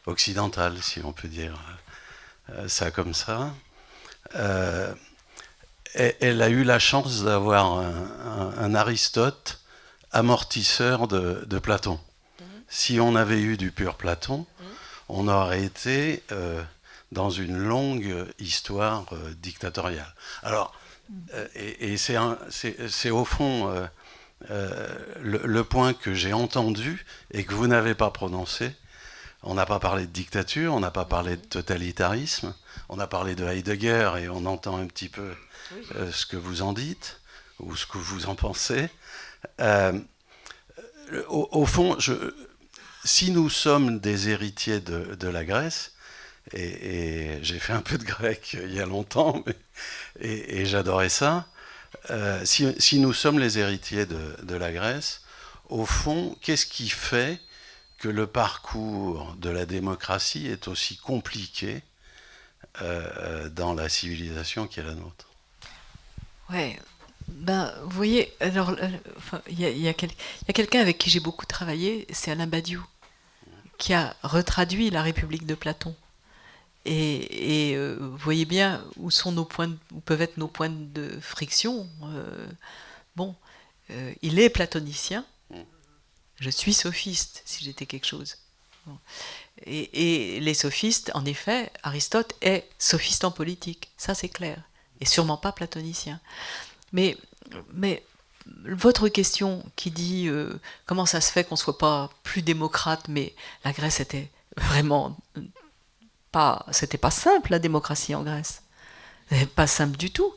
occidentale, si on peut dire ça comme ça, elle a eu la chance d'avoir un Aristote amortisseur de Platon. Si on avait eu du pur Platon, on aurait été dans une longue histoire dictatoriale. Alors, et c'est au fond le point que j'ai entendu et que vous n'avez pas prononcé. On n'a pas parlé de dictature, on n'a pas parlé de totalitarisme, on a parlé de Heidegger et on entend un petit peu ce que vous en dites ou ce que vous en pensez. Au fond, si nous sommes des héritiers de la Grèce, et j'ai fait un peu de grec il y a longtemps, et j'adorais ça, si nous sommes les héritiers de la Grèce, au fond, qu'est-ce qui fait que le parcours de la démocratie est aussi compliqué dans la civilisation qui est la nôtre? Ouais. Ben, vous voyez, alors, il y a quelqu'un avec qui j'ai beaucoup travaillé, c'est Alain Badiou, qui a retraduit La République de Platon. Et vous voyez bien où peuvent être nos points de friction. Bon, il est platonicien. Je suis sophiste, si j'étais quelque chose. Bon. Et les sophistes, en effet, Aristote est sophiste en politique, ça c'est clair, et sûrement pas platonicien. Mais votre question qui dit comment ça se fait qu'on ne soit pas plus démocrate, mais la Grèce était vraiment pas, c'était pas simple la démocratie en Grèce, c'était pas simple du tout.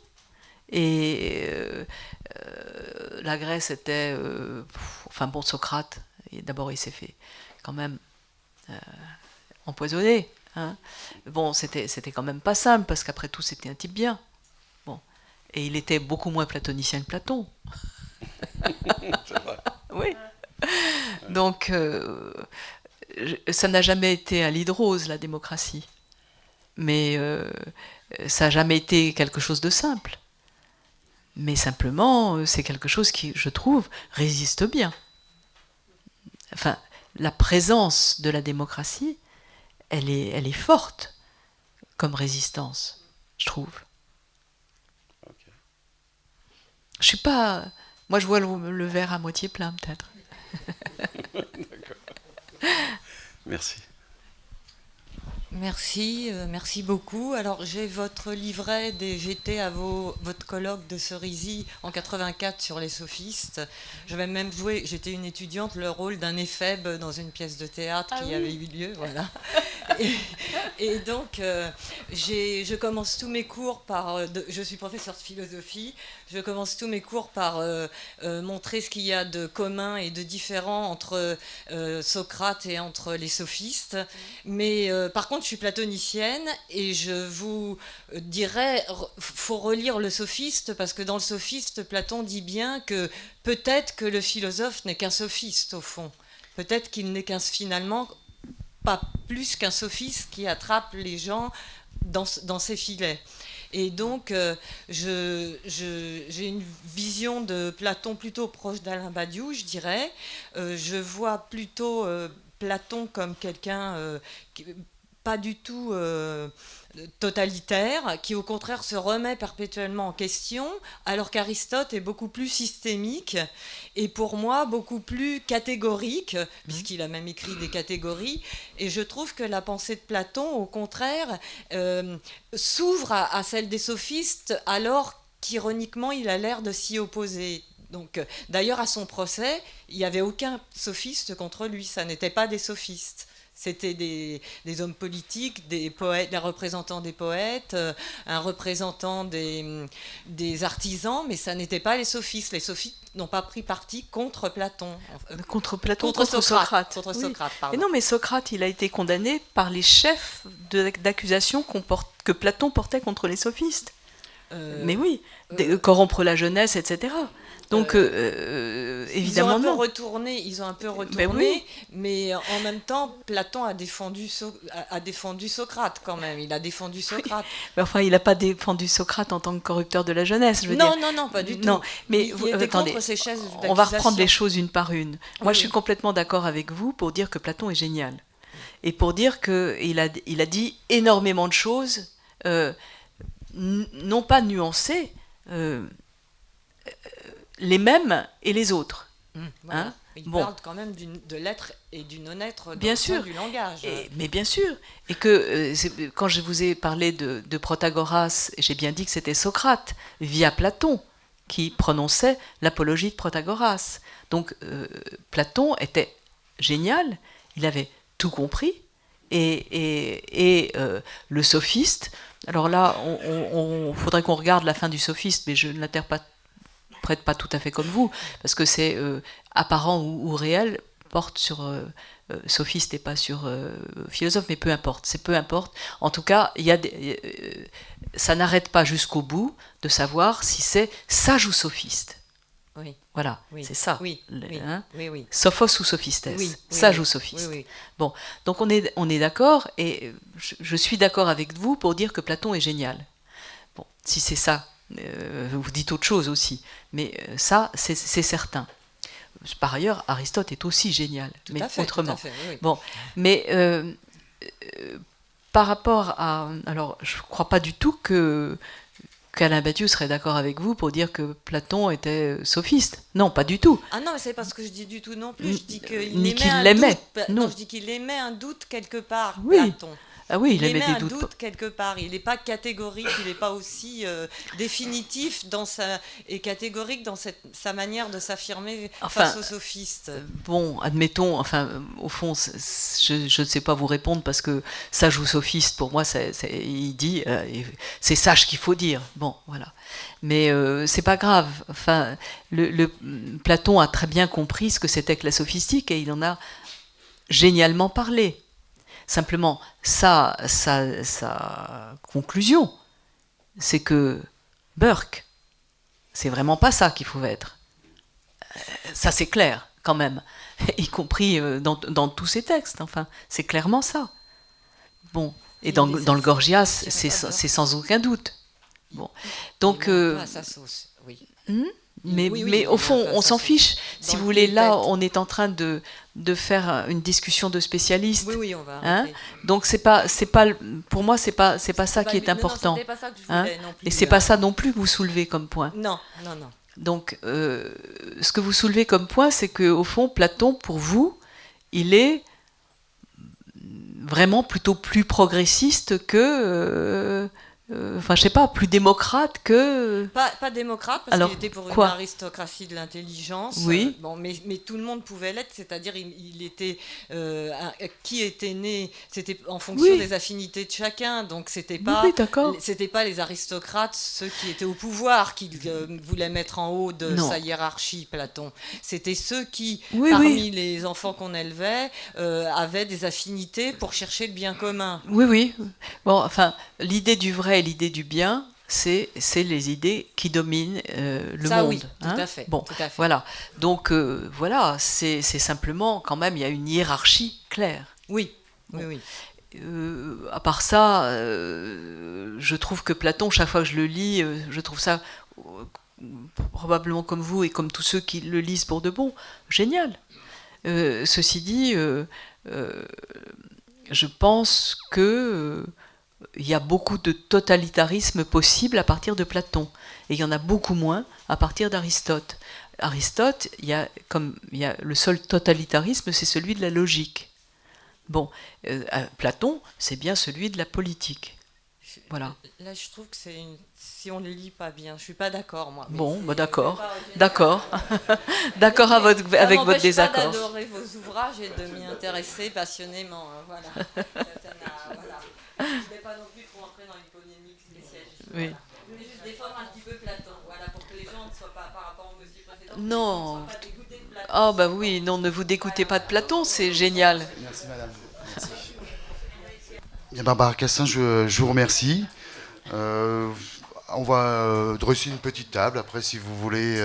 Et la Grèce était, enfin bon, Socrate, d'abord il s'est fait quand même empoisonné. Hein. Bon, c'était quand même pas simple parce qu'après tout c'était un type bien. Bon, et il était beaucoup moins platonicien que Platon. C'est vrai. Oui. Donc ça n'a jamais été un lit de rose la démocratie, mais ça n'a jamais été quelque chose de simple. Mais simplement, c'est quelque chose qui, je trouve, résiste bien. Enfin, la présence de la démocratie, elle est forte comme résistance, je trouve. Okay. Je suis pas... Moi, je vois le verre à moitié plein, peut-être. D'accord. Merci. Merci beaucoup. Alors j'ai votre livret, j'étais à votre colloque de Cerisy en 84 sur les sophistes. J'avais même joué, j'étais une étudiante, le rôle d'un éphèbe dans une pièce de théâtre avait eu lieu. Voilà. Et donc je commence tous mes cours par, je suis professeure de philosophie, je commence tous mes cours par montrer ce qu'il y a de commun et de différent entre Socrate et entre les sophistes. Mais par contre, je suis platonicienne et je vous dirais, faut relire le sophiste parce que dans le sophiste, Platon dit bien que peut-être que le philosophe n'est qu'un sophiste au fond. Peut-être qu'il n'est finalement pas plus qu'un sophiste qui attrape les gens dans ses filets. Et donc, j'ai une vision de Platon plutôt proche d'Alain Badiou, je dirais. Je vois plutôt Platon comme quelqu'un pas du tout totalitaire, qui au contraire se remet perpétuellement en question, alors qu'Aristote est beaucoup plus systémique et pour moi beaucoup plus catégorique, puisqu'il a même écrit des catégories, et je trouve que la pensée de Platon, au contraire, s'ouvre à celle des sophistes, alors qu'ironiquement il a l'air de s'y opposer. Donc, d'ailleurs, à son procès, il n'y avait aucun sophiste contre lui, ça n'était pas des sophistes. C'était des hommes politiques, des poètes, des représentants des poètes, un représentant des artisans, mais ça n'était pas les sophistes. Les sophistes n'ont pas pris parti contre Platon. Contre Platon, contre Socrate. Contre oui. Socrate, pardon. Et non, mais Socrate, il a été condamné par les chefs d'accusation que Platon portait contre les sophistes. Mais oui, corrompre la jeunesse, etc. Donc, évidemment, ils ont un peu retourné, oui. Mais en même temps, Platon a défendu Socrate quand même. Il a défendu Socrate. Mais enfin, il n'a pas défendu Socrate en tant que corrupteur de la jeunesse, je veux dire. Non, pas du tout. Non, mais il était attendez, contre ces chaises d'accusation. On va reprendre les choses une par une. Moi, je suis complètement d'accord avec vous pour dire que Platon est génial. Et pour dire qu'il a dit énormément de choses, non pas nuancées, les mêmes et les autres. Voilà. Hein, il parle quand même de l'être et du non-être dans le sens du langage. Mais bien sûr. Et que quand je vous ai parlé de Protagoras, j'ai bien dit que c'était Socrate, via Platon, qui prononçait l'apologie de Protagoras. Donc Platon était génial, il avait tout compris. Et le sophiste, alors là, il faudrait qu'on regarde la fin du sophiste, mais je ne l'interprète pas tout à fait comme vous, parce que c'est apparent ou réel, porte sur sophiste et pas sur philosophe, mais peu importe, c'est peu importe. En tout cas, ça n'arrête pas jusqu'au bout de savoir si c'est sage ou sophiste. Oui. Voilà, c'est ça. Oui. Sophos ou sophistes, sage ou sophiste. Bon, donc on est d'accord, et je suis d'accord avec vous pour dire que Platon est génial. Bon, si c'est ça, vous dites autre chose aussi, mais ça, c'est certain. Par ailleurs, Aristote est aussi génial, mais autrement. Tout à fait, oui. Bon, mais par rapport à... Alors, je ne crois pas du tout qu'Alain Badiou serait d'accord avec vous pour dire que Platon était sophiste. Non, pas du tout. Ah non, mais c'est pas ce que je dis du tout non plus. Je dis qu'il l'aimait. Non, je dis qu'il aimait un doute quelque part, oui. Platon. Ah oui, il aimait des doutes. Un doute quelque part. Il n'est pas catégorique, il n'est pas aussi définitif et catégorique dans sa manière de s'affirmer face aux sophistes. Bon, admettons, au fond, je ne sais pas vous répondre parce que sage ou sophiste, pour moi, il dit, c'est sage qu'il faut dire. Bon, voilà. Mais c'est pas grave. Enfin, Platon a très bien compris ce que c'était que la sophistique et il en a génialement parlé. Simplement, sa conclusion, c'est que Burke, c'est vraiment pas ça qu'il faut être. Ça, c'est clair, quand même, y compris dans tous ses textes. Enfin, c'est clairement ça. Bon, et dans le Gorgias, c'est sans aucun doute. Bon, donc. À sa sauce, oui. Mais au fond, on s'en fiche. Si vous voulez, là, on est en train de faire une discussion de spécialistes. Oui, on va. Donc pour moi, c'est pas ça qui est important. Non, pas ça que je voulais non plus. Et c'est pas ça non plus que vous soulevez comme point. Non. Donc, ce que vous soulevez comme point, c'est que au fond, Platon, pour vous, il est vraiment plutôt plus progressiste que... enfin, je sais pas, plus démocrate que... Pas démocrate, parce qu'il était pour une aristocratie de l'intelligence. Oui. Bon, mais tout le monde pouvait l'être, c'est-à-dire il était... qui était né, c'était en fonction des affinités de chacun, donc c'était pas, c'était pas les aristocrates, ceux qui étaient au pouvoir, qui voulaient mettre en haut de sa hiérarchie, Platon. C'était ceux qui, parmi les enfants qu'on élevait, avaient des affinités pour chercher le bien commun. Oui, oui. Bon, enfin, l'idée du vrai et l'idée du bien, c'est les idées qui dominent le monde. Oui, tout à fait. Bon, tout à fait. Voilà. Donc, voilà, c'est simplement, quand même, il y a une hiérarchie claire. Oui, bon. Oui. À part ça, je trouve que Platon, chaque fois que je le lis, je trouve ça, probablement comme vous et comme tous ceux qui le lisent pour de bon, génial. Ceci dit, je pense que... il y a beaucoup de totalitarisme possible à partir de Platon, et il y en a beaucoup moins à partir d'Aristote. Aristote, le seul totalitarisme, c'est celui de la logique. Bon, Platon, c'est bien celui de la politique. Voilà. Là, je trouve que si on ne le lit pas bien, je suis pas d'accord, moi. Bon, d'accord, d'accord, d'accord avec votre désaccord. Ça d'adorer vos ouvrages et de m'y intéresser passionnément. Hein, voilà. Voilà. Je ne vais pas non plus trop entrer dans une polémique spéciale. Oui. Je voulais juste défendre un petit peu Platon, voilà, pour que les gens ne soient pas, par rapport au monsieur précédent, non. ne soient pas dégoûtés de Platon. Ah bah oui, non, ne vous dégoûtez pas de Platon, c'est génial. Merci madame. Merci. Bien, Barbara Cassin, je vous remercie. On va dresser une petite table. Après, si vous voulez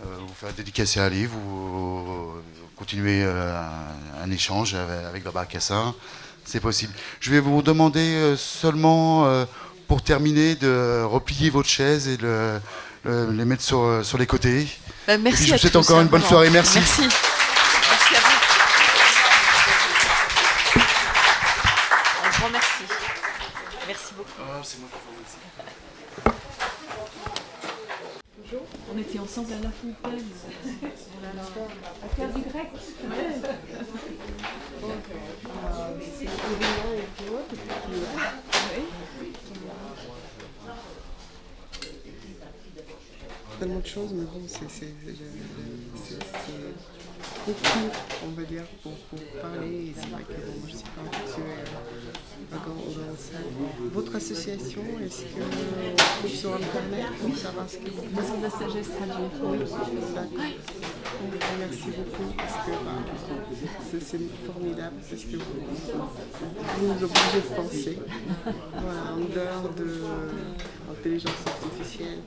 vous faire dédicacer un livre ou continuer un échange avec Barbara Cassin, c'est possible. Je vais vous demander seulement, pour terminer, de replier votre chaise et les mettre sur les côtés. Merci. Et puis, je vous souhaite encore une bonne soirée. Merci. Merci. Merci à vous. Un grand merci. Merci beaucoup. C'est moi qui vous remercie. Bonjour. On était ensemble à La Fontaine. À faire du grec. C'est l'un et puis l'autre. Tellement de choses, mais bon, c'est trop court, on va dire, pour parler. Et c'est vrai que bon, moi, je ne suis pas habituée à ça. Votre association, est-ce que vous sur Internet pour savoir ce que vous faites? Maison de la sagesse traduite. Oui. D'accord. Merci beaucoup parce que c'est formidable parce que vous nous obligez de penser. Voilà, en dehors de l'intelligence artificielle.